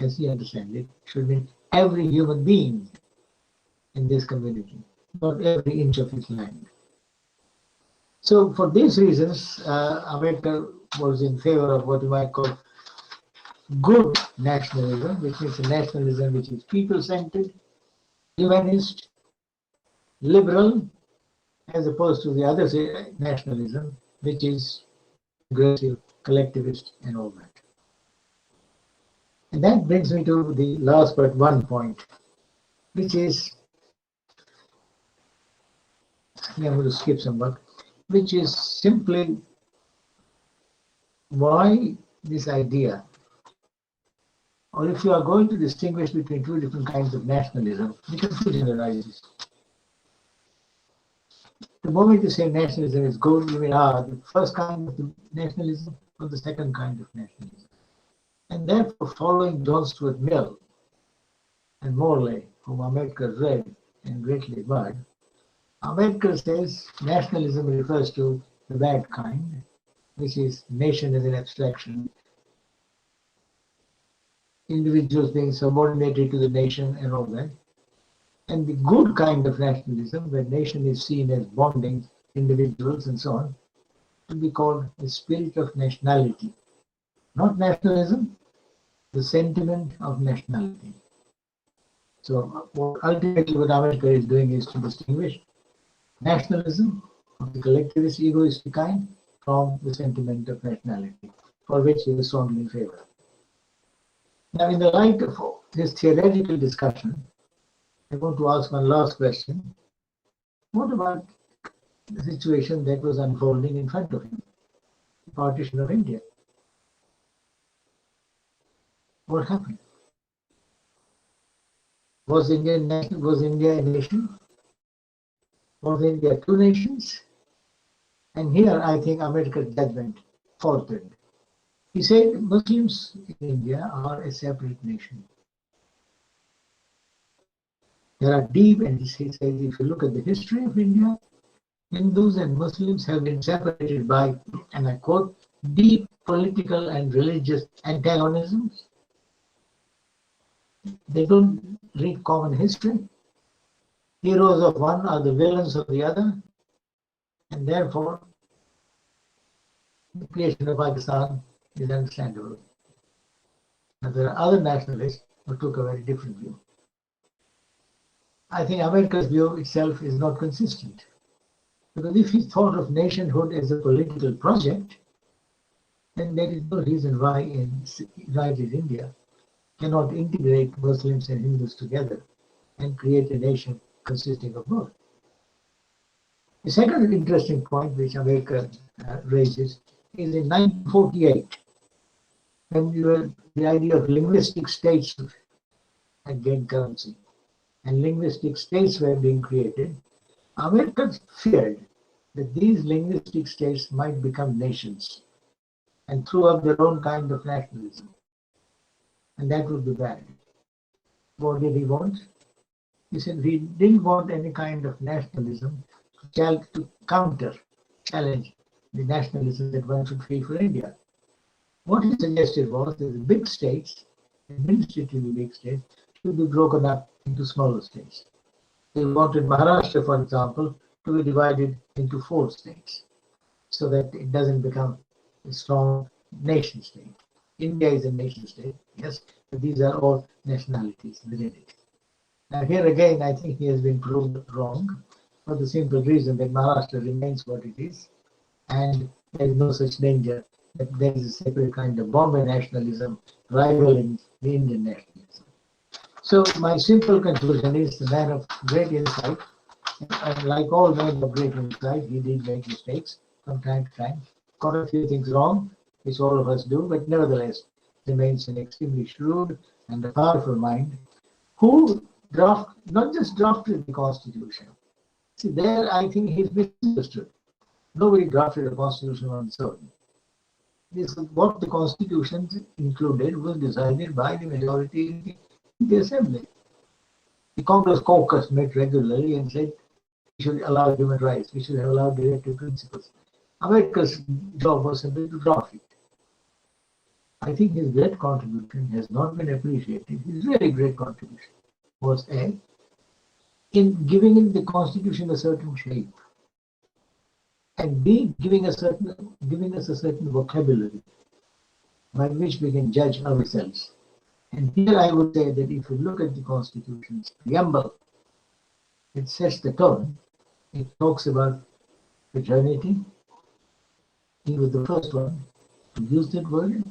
as he understands it, should mean every human being in this community, not every inch of his land. So for these reasons, Ambedkar was in favor of what you might call good nationalism, which means a nationalism which is people-centered, humanist, liberal, as opposed to the other nationalism, which is aggressive, collectivist, and all that. And that brings me to the last but one point, which is, I'm going to skip some work, which is simply why this idea, or if you are going to distinguish between two different kinds of nationalism, the confusion arises. The moment you say nationalism is good, you mean, the first kind of nationalism or the second kind of nationalism. And therefore, following John Stuart Mill and Morley, whom Ambedkar read and greatly admired, Ambedkar says nationalism refers to the bad kind, which is nation as an abstraction, individuals being subordinated to the nation and all that. And the good kind of nationalism, where nation is seen as bonding individuals and so on, to be called the spirit of nationality. Not nationalism, the sentiment of nationality. So ultimately what Ambedkar is doing is to distinguish nationalism of the collectivist, egoistic kind from the sentiment of nationality, for which he was strongly in favor. Now, in the light of this theoretical discussion, I want to ask one last question. What about the situation that was unfolding in front of him, the partition of India? What happened? Was India a nation? Was India two nations? And here I think Ambedkar's judgment faltered. He said Muslims in India are a separate nation. There are deep, and he says, if you look at the history of India, Hindus and Muslims have been separated by, and I quote, deep political and religious antagonisms. They don't read common history. Heroes of one are the villains of the other, and therefore the creation of Pakistan is understandable. But there are other nationalists who took a very different view. I think Ambedkar's view itself is not consistent. Because if he thought of nationhood as a political project, then there is no reason why United India cannot integrate Muslims and Hindus together and create a nation consisting of both. The second interesting point which Ambedkar raises is in 1948, when the idea of linguistic states had gained currency and linguistic states were being created, Ambedkar feared that these linguistic states might become nations and throw up their own kind of nationalism. And that would be bad. What did he want? He said he didn't want any kind of nationalism to challenge the nationalism that one should feel for India. What he suggested was that the big states, administratively big states, should be broken up into smaller states. He wanted Maharashtra, for example, to be divided into 4 states so that it doesn't become a strong nation state. India is a nation state, yes, but these are all nationalities within it. Now here again, I think he has been proved wrong for the simple reason that Maharashtra remains what it is, and there is no such danger that there is a separate kind of Bombay nationalism rivaling the Indian nationalism. So my simple conclusion is the man of great insight, and like all men of great insight, he did make mistakes from time to time, got a few things wrong, which all of us do, but nevertheless remains an extremely shrewd and a powerful mind who not just drafted the Constitution. See, there I think he's misunderstood. Nobody drafted a Constitution on its own. What the Constitution included was decided by the majority in the Assembly. The Congress caucus met regularly and said we should allow human rights, we should have allowed directive principles. Ambedkar's job was simply to draft it. I think his great contribution has not been appreciated. His really great contribution was in giving the Constitution a certain shape, and B, giving us a certain vocabulary by which we can judge ourselves. And here I would say that if you look at the Constitution's preamble, it sets the tone. It talks about fraternity. He was the first one to use that word,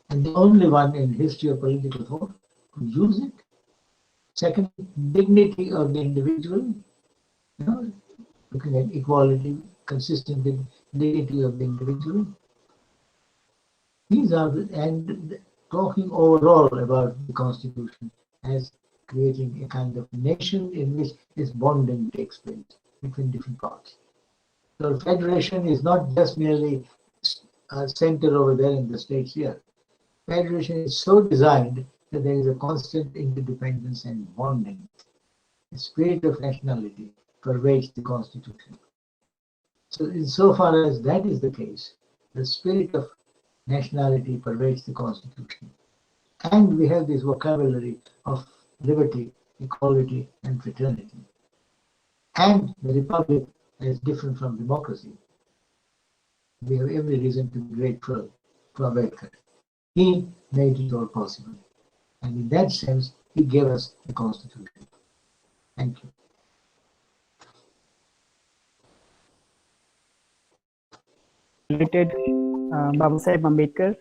and the only one in history of political thought to use it. Second, dignity of the individual, looking at equality, consistent with dignity of the individual. These are and talking overall about the Constitution as creating a kind of nation in which this bonding takes place between different parts. So federation is not just merely a center over there in the states here. Federation is so designed that there is a constant interdependence and bonding. The spirit of nationality pervades the Constitution. So insofar as that is the case, the spirit of nationality pervades the Constitution. And we have this vocabulary of liberty, equality, and fraternity. And the Republic is different from democracy. We have every reason to be grateful to Ambedkar. He made it all possible. And in that sense, he gave us the Constitution. Thank you. Related Baba Saheb Ambedkar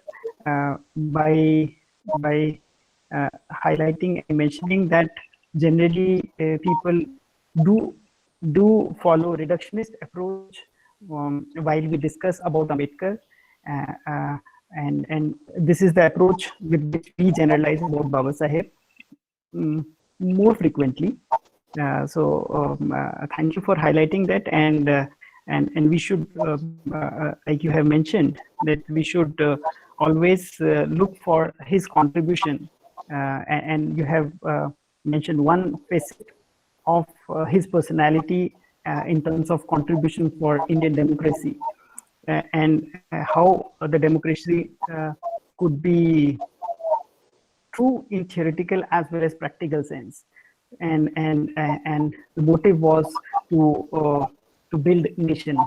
by highlighting and mentioning that generally people do follow reductionist approach while we discuss about Ambedkar, and this is the approach with which we generalize about Baba Saheb more frequently. So thank you for highlighting that, and we should, like you have mentioned, that we should always look for his contribution, and you have mentioned one facet of his personality in terms of contribution for Indian democracy, and how the democracy could be true in theoretical as well as practical sense, and the motive was to build nation,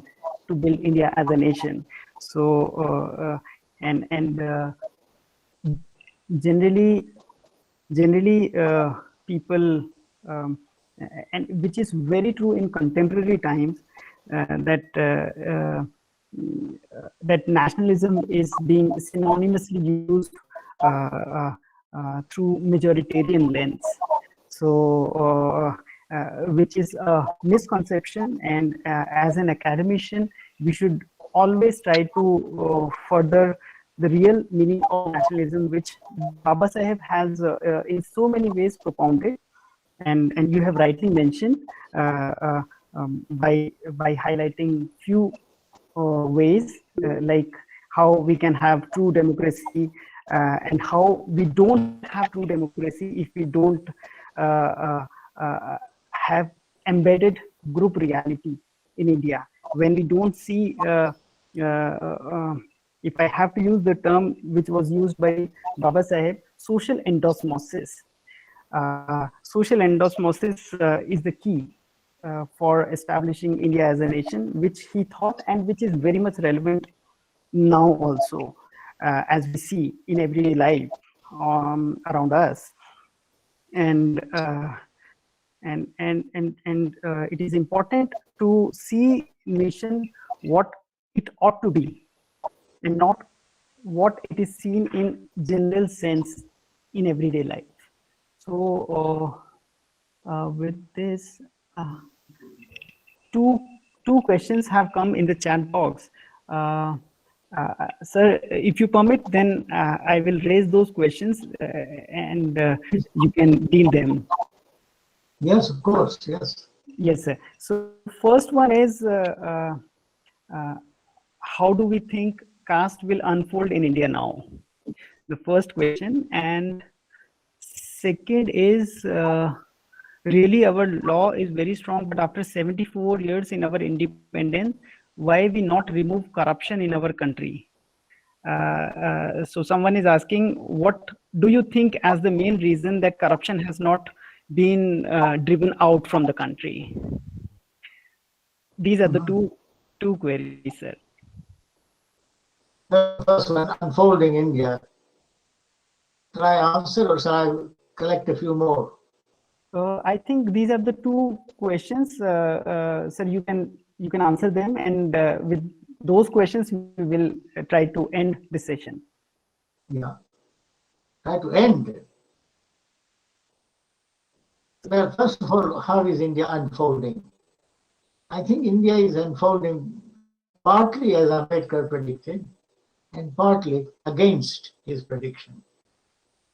to build India as a nation. So generally people, and which is very true in contemporary times, that nationalism is being synonymously used through majoritarian lens. So which is a misconception, and as an academician we should always try to further the real meaning of nationalism, which Baba Saheb has in so many ways propounded, and you have rightly mentioned by highlighting few ways, like how we can have true democracy, and how we don't have true democracy if we don't have embedded group reality in India. When we don't see, if I have to use the term which was used by Baba Saheb, social endosmosis. Social endosmosis is the key for establishing India as a nation, which he thought, and which is very much relevant now also, as we see in everyday life around us. And it is important to see nation what it ought to be, and not what it is seen in general sense in everyday life. So with this, two questions have come in the chat box. Sir, if you permit, then I will raise those questions and you can deal them. Yes, of course, yes. Yes, sir. So first one is, how do we think caste will unfold in India now? The first question. And second is, really our law is very strong, but after 74 years in our independence, why we not remove corruption in our country? So someone is asking, what do you think as the main reason that corruption has not been driven out from the country? These are the two queries, sir. The first one, unfolding India. Shall I answer or shall I collect a few more? I think these are the two questions, sir. You can answer them, and with those questions, we will try to end the session. Yeah. Try to end. Well, first of all, how is India unfolding? I think India is unfolding partly as Ambedkar predicted, and partly against his prediction.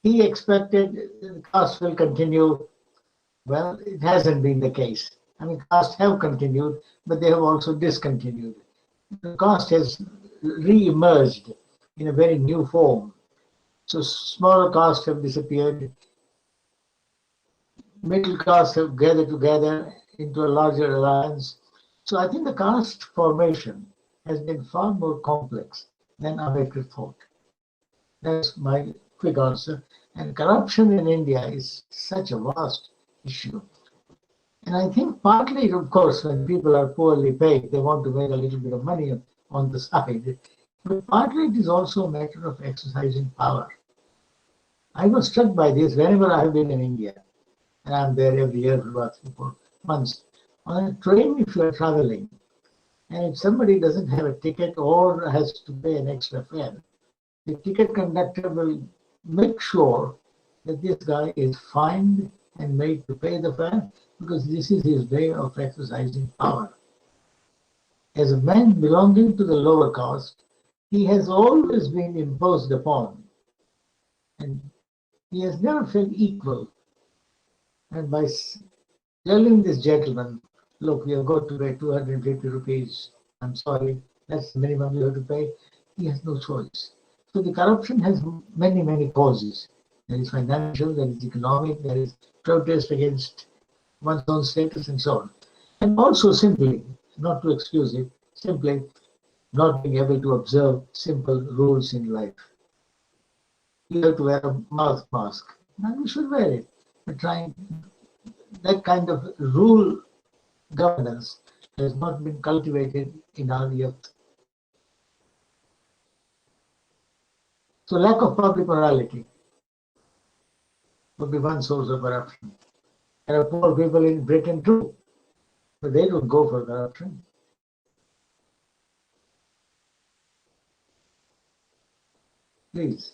He expected the caste will continue. Well, it hasn't been the case. I mean, castes have continued, but they have also discontinued. The caste has re-emerged in a very new form. So smaller castes have disappeared. Middle castes have gathered together into a larger alliance. So I think the caste formation has been far more complex than Ambedkar thought. That's my quick answer. And corruption in India is such a vast issue. And I think partly, of course, when people are poorly paid, they want to make a little bit of money on the side. But partly it is also a matter of exercising power. I was struck by this whenever I have been in India, and I'm there every year for about 3-4 months. On a train, if you are traveling, and if somebody doesn't have a ticket or has to pay an extra fare, the ticket conductor will make sure that this guy is fined and made to pay the fare, because this is his way of exercising power. As a man belonging to the lower caste, he has always been imposed upon, and he has never felt equal. And by telling this gentleman, look, you have got to pay 250 rupees, I'm sorry, that's the minimum you have to pay, he has no choice. So the corruption has many, many causes. There is financial, there is economic, there is protest against one's own status and so on. And also simply, not to excuse it, simply not being able to observe simple rules in life. You have to wear a mouth mask, and we should wear it. But trying that kind of rule governance has not been cultivated in our youth. So lack of public morality would be one source of corruption. There are poor people in Britain too, but they don't go for corruption. Please.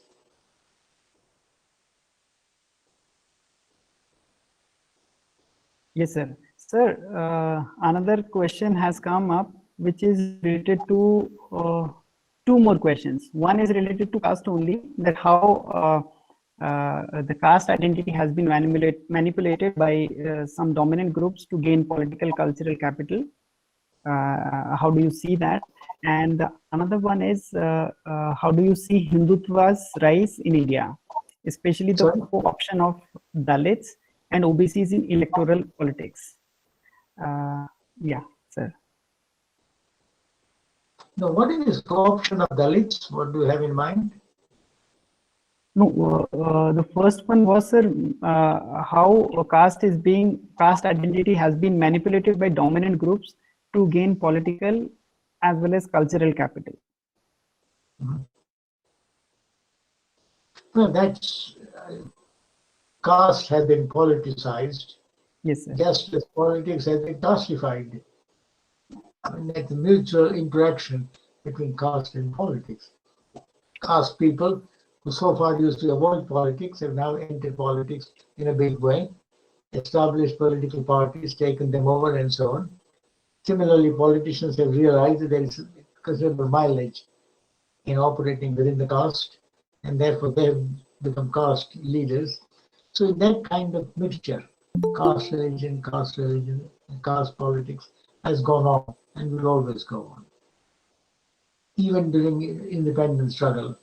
Yes, sir. Sir, another question has come up, which is related to two more questions. One is related to caste only, that how the caste identity has been manipulated by some dominant groups to gain political, cultural capital. How do you see that? And another one is, how do you see Hindutva's rise in India, especially the co-option of Dalits and OBCs in electoral politics? Yeah, sir. Now, what is this co-option of Dalits? What do you have in mind? No, the first one was, sir, how caste identity has been manipulated by dominant groups to gain political as well as cultural capital. Well, that's caste has been politicized. Yes, sir. Just as politics has been castified. I mean, that the mutual interaction between caste and politics. Caste people who so far used to avoid politics have now entered politics in a big way, established political parties, taken them over, and so on. Similarly, politicians have realized that there is considerable mileage in operating within the caste, and therefore they have become caste leaders. So that kind of mixture, caste religion, and caste politics, has gone on and will always go on. Even during independence struggle,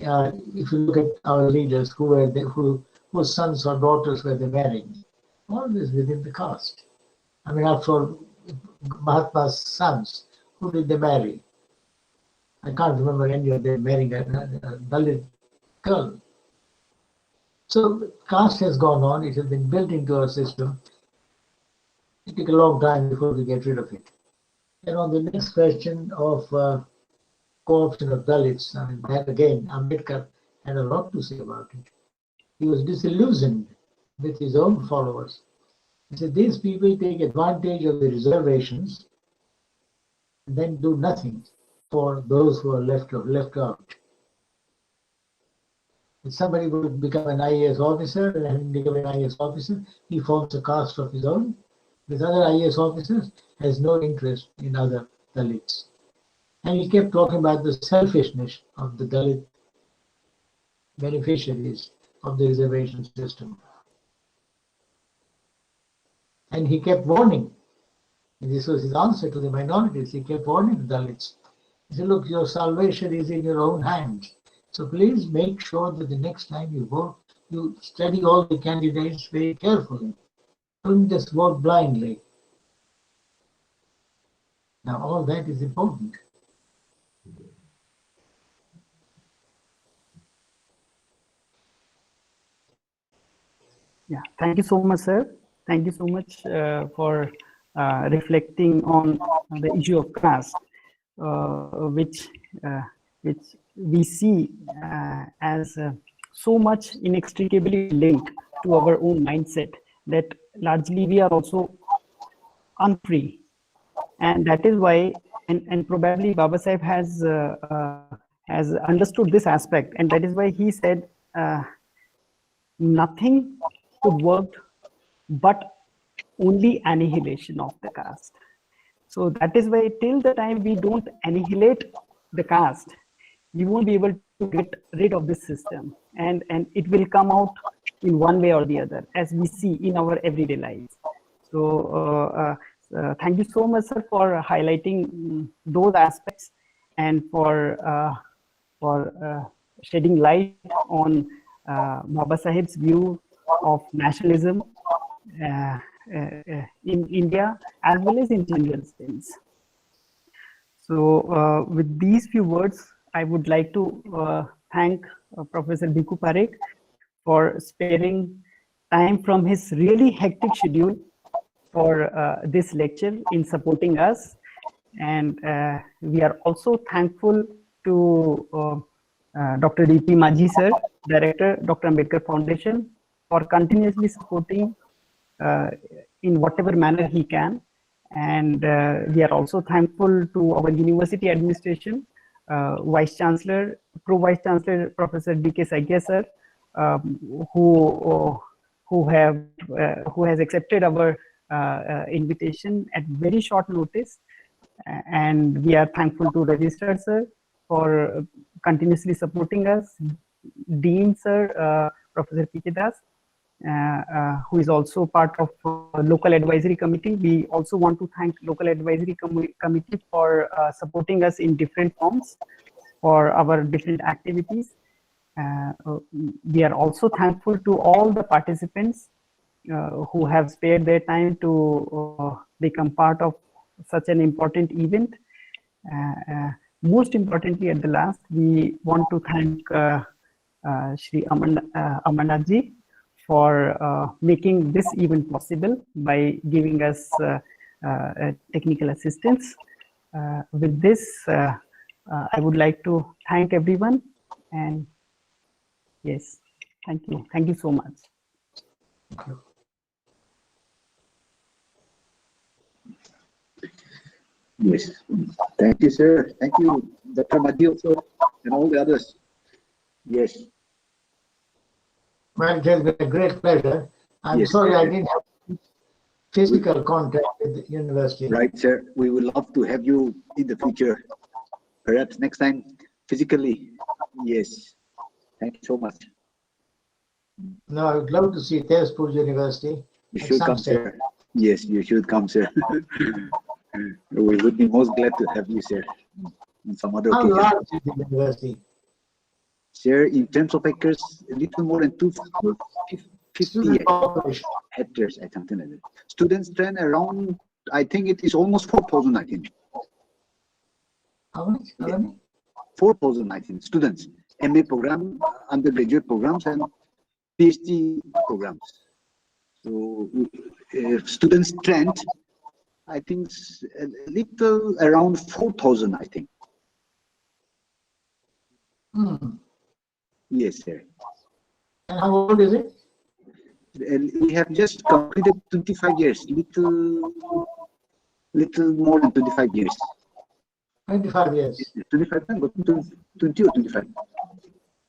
if you look at our leaders whose sons or daughters were they marrying, always within the caste. I mean, after all, Mahatma's sons, who did they marry? I can't remember any of them marrying a Dalit girl. So caste has gone on, it has been built into our system. It took a long time before we get rid of it. And on the next question of co-option of Dalits, I mean, that again, Ambedkar had a lot to say about it. He was disillusioned with his own followers. He said, these people take advantage of the reservations and then do nothing for those who are left out. If somebody would become an IAS officer, and having become an IAS officer, he forms a caste of his own. With other IAS officers, has no interest in other Dalits. And he kept talking about the selfishness of the Dalit beneficiaries of the reservation system. And he kept warning, and this was his answer to the minorities, he kept warning the Dalits. He said, look, your salvation is in your own hands. So please make sure that the next time you vote, you study all the candidates very carefully. Don't just vote blindly. Now all that is important. Yeah, thank you so much, sir. Thank you so much for reflecting on the issue of caste, which we see as so much inextricably linked to our own mindset that largely we are also unfree, and that is why, and probably Baba Sahib has understood this aspect, and that is why he said nothing could work but only annihilation of the caste. So that is why till the time we don't annihilate the caste, we won't be able to get rid of this system, and it will come out in one way or the other, as we see in our everyday lives. So thank you so much, sir, for highlighting those aspects and for shedding light on Baba Sahib's view of nationalism in India as well as in general sense. So with these few words, I would like to thank Professor Bhikhu Parekh for sparing time from his really hectic schedule for this lecture in supporting us. And we are also thankful to Dr. D.P. Majhi sir, Director, Dr. Ambedkar Foundation, for continuously supporting in whatever manner he can. And we are also thankful to our university administration, Vice Chancellor, Pro-Vice Chancellor, Professor D.K. Saigya sir, who has accepted our invitation at very short notice. And we are thankful to Registrar sir for continuously supporting us, Dean sir, Professor P.K. Das, who is also part of local advisory committee. We also want to thank local advisory committee for supporting us in different forms for our different activities. We are also thankful to all the participants who have spared their time to become part of such an important event. Most importantly, at the last, we want to thank Shri Amarnath ji for making this event possible by giving us technical assistance. With this, I would like to thank everyone, and yes, thank you. Thank you so much. Thank you. Yes. Thank you, sir. Thank you, Dr. Madhi also, and all the others. Yes. Well, it has been a great pleasure. I'm Yes, sorry sir. I didn't have physical contact with the university. Right, sir. We would love to have you in the future. Perhaps next time, physically. Yes. Thank you so much. No, I would love to see Tezpur University You at should some come, stage. sir. Yes, you should come, sir. We would be most glad to have you, sir, on some other How occasion. large is the university? Sir, in terms of acres, a little more than 250 Student population. hectares, something like that. Students train around, I think it is almost 4,000, I think. How many? How many? 4,000, I think, students. MA program, undergraduate programs, and PhD programs. So, students trained, I think, a little around 4,000, I think. Yes, sir. And how old is it? We have just completed 25 years, little more than 25 years. 25 years. 25, 20 or 25?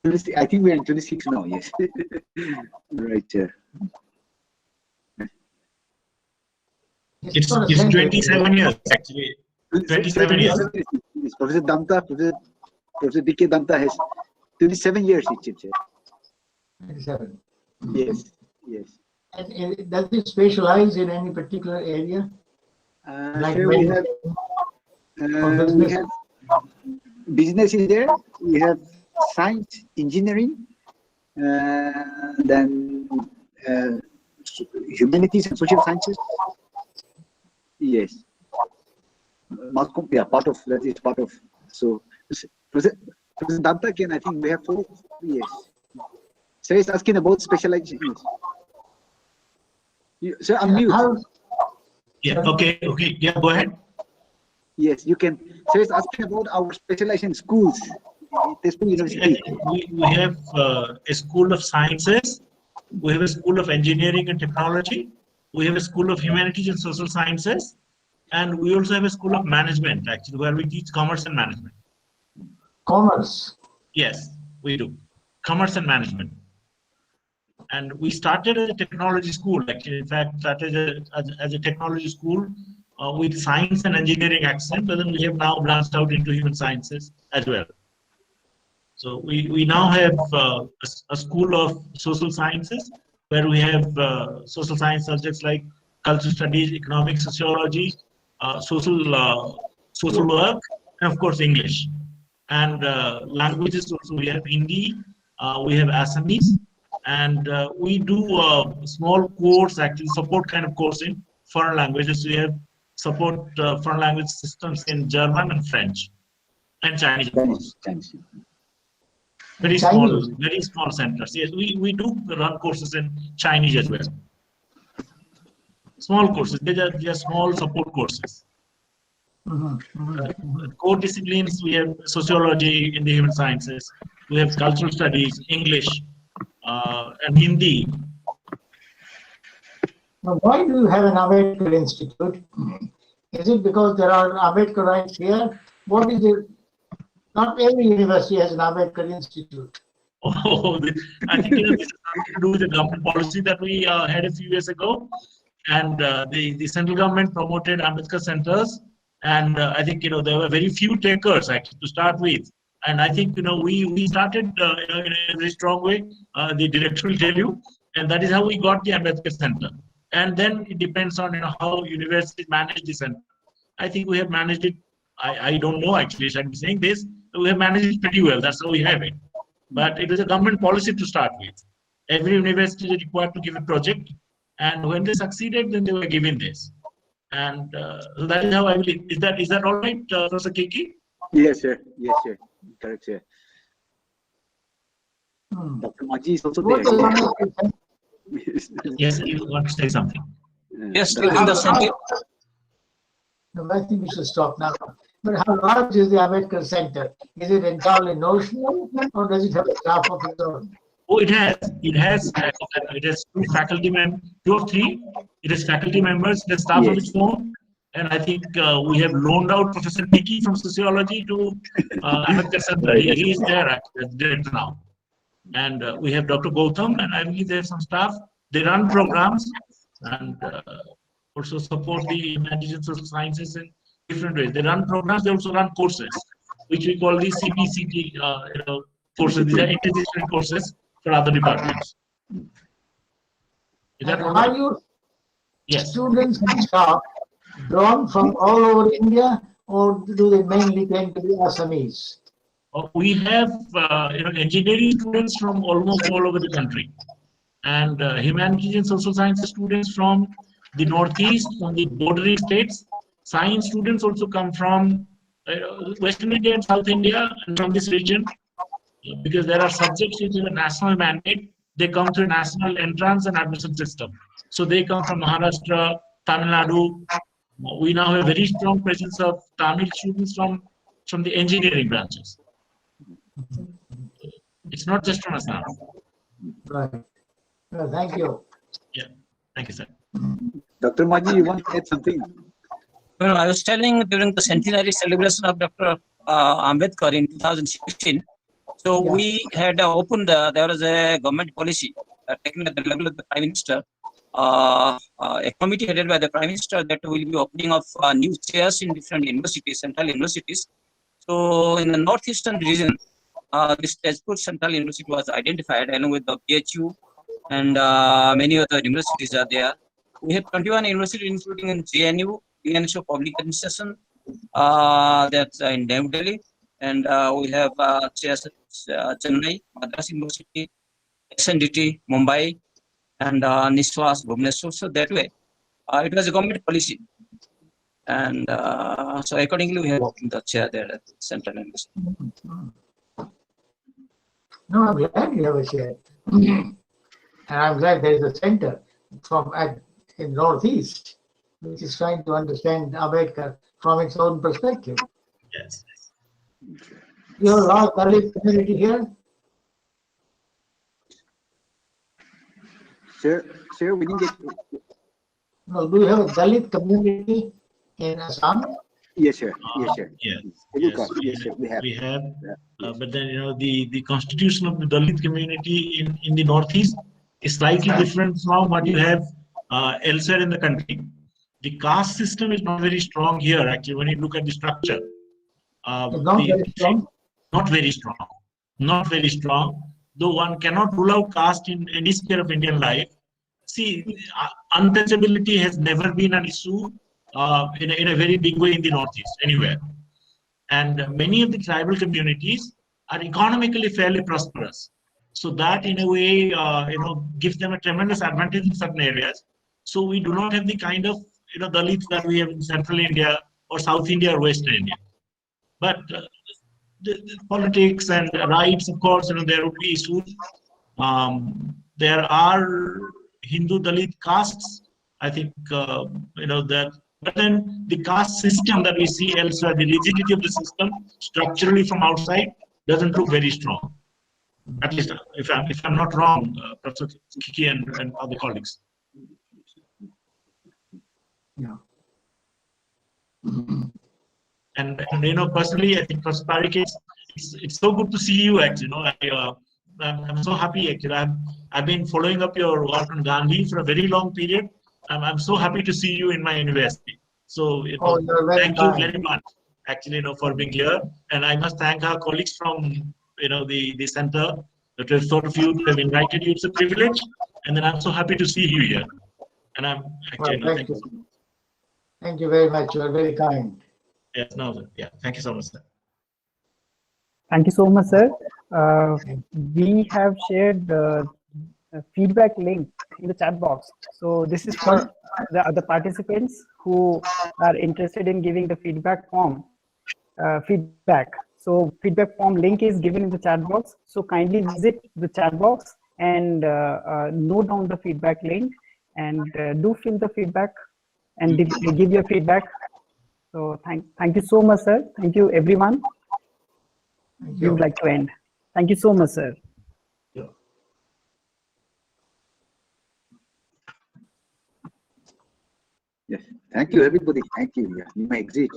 26, I think we are in 26 now, yes. Right, sir. It's not a centre. 27 years actually. 27 years. Yes, Professor Danta, Professor B.K. Danta has 27 years, it seems, sir. 27. Yes, yes. And does it specialize in any particular area? Like Sir, we have, business? business is there. We have science, engineering, then humanities and social sciences. Yes. Yeah, part of that is part of. So, President Danta, again, I think we have 4 years. Sir is asking about specialization. Sir, unmute. Yeah, okay, yeah, go ahead. Yes, you can. Sir is asking about our specialization schools. Tezpur University. We have a school of sciences, we have a school of engineering and technology, we have a school of humanities and social sciences, and we also have a school of management, actually, where we teach commerce and management. Commerce. Yes, we do. Commerce and management. And we started as a technology school, actually. In fact, started as a technology school with science and engineering accent, but then we have now branched out into human sciences as well. So we now have a school of social sciences, where we have social science subjects like cultural studies, economics, sociology, social work, and of course English. And languages also, we have Hindi, we have Assamese, and we do a small course, actually support kind of course in foreign languages. We have support foreign language systems in German and French and Chinese, of course. Very small centers. Yes, we do run courses in Chinese as well. Small courses, they are small support courses. Core disciplines, we have sociology in the human sciences, we have cultural studies, English, and Hindi. Now, why do you have an Ambedkar Institute? Is it because there are Ambedkarites here? What is it? Not every university has an Ambedkar Institute. Oh, I think this has something to do with the government policy that we had a few years ago, and the central government promoted Ambedkar centers, and I think there were very few takers actually to start with, and I think we started in a very strong way. The director will tell you, and that is how we got the Ambedkar Center. And then it depends on how universities manage the center. I think we have managed it. I don't know actually. Should I be saying this? We have managed it pretty well. That's how we have it. But it was a government policy to start with. Every university is required to give a project, and when they succeeded, then they were given this. And so that is how I believe. Is that all right, Professor Kiki? Yes, sir. Yes, sir. Correct, sir. Dr. Maji is also there. Yes, you want to say something? Yes, in the center. No, I think we should stop now. But how large is the Ambedkar Center? Is it entirely notional, or does it have a staff of its own? Oh, it has 2 faculty members, 2 or 3. It has faculty members, the staff of its own, and I think we have loaned out Professor Bhikhu from sociology to Ambedkar Center. He is there actually as director now. And we have Dr. Gautam, and I believe they have some staff. They run programs and also support the humanities and social sciences in different ways. They run programs, they also run courses, which we call the CPCT courses. These are interdisciplinary courses for other departments. Is that all right? Are you Yes. students and staff drawn from all over India, or do they mainly tend to be Assamese? We have engineering students from almost all over the country, and humanities and social sciences students from the northeast, from the bordering states. Science students also come from Western India and South India, and from this region, because there are subjects which is a national mandate. They come through a national entrance and admission system. So they come from Maharashtra, Tamil Nadu. We now have very strong presence of Tamil students from the engineering branches. It's not just from Assam. Right. Well, thank you. Yeah. Thank you, sir. Dr. Maji, you want to add something? Well, I was telling during the centenary celebration of Dr. Ambedkar in 2016. So Yeah. we had opened, there was a government policy taken at the level of the Prime Minister, a committee headed by the Prime Minister that will be opening of new chairs in different universities, central universities. So in the northeastern region, this Tezpur Central University was identified along with the PHU and many other universities are there. We have 21 universities including in JNU, University of Public Administration, that's in New Delhi, and we have Chennai, Madras University, SNDT, Mumbai, and Niswas, Bhubaneswar. So that way, it was a government policy. And so accordingly, we have opened the chair there at Central University. No, I'm glad you have a share. And I'm glad there is a center in Northeast, which is trying to understand Ambedkar from its own perspective. Yes. You have a large Dalit community here? Sir, we didn't get. No, do you have a Dalit community in Assam? Yes, sir. Yes, sir. Yes. Yes, sir. We have. But then the constitution of the Dalit community in the northeast is slightly different from what you have elsewhere in the country. The caste system is not very strong here. Actually, when you look at the structure, It's not very strong. not very strong. Not very strong. Though one cannot rule out caste in any sphere of Indian life. See, untouchability has never been an issue in a very big way in the Northeast, anywhere. And many of the tribal communities are economically fairly prosperous. So that in a way, gives them a tremendous advantage in certain areas. So we do not have the kind of, Dalits that we have in Central India or South India or Western India. But the politics and rights, of course, there would be issues. There are Hindu Dalit castes. I think, that. But then the caste system that we see elsewhere, the rigidity of the system, structurally from outside, doesn't look very strong. At least, if I'm not wrong, Professor Kiki and other colleagues. Yeah. And personally, I think Professor Parekh, it's so good to see you. Actually, I'm so happy. Actually, I've been following up your work on Gandhi for a very long period. I'm so happy to see you in my university. So thank you very much, actually, for being here. And I must thank our colleagues from the center that have thought of you, to have invited you. It's a privilege, and then I'm so happy to see you here. And I'm actually Well, thank you. Thank you very much. You are very kind. Yes, no, sir. Yeah, thank you so much, sir. Thank you so much, sir. We have shared the feedback link in the chat box. So this is for the other participants who are interested in giving the feedback form. So feedback form link is given in the chat box. So kindly visit the chat box and note down the feedback link and do fill the feedback and give your feedback. So thank you so much, sir. Thank you, everyone. We would like to end. Thank you so much, sir. Yes. Thank you, everybody. Thank you. Yeah, you may exit.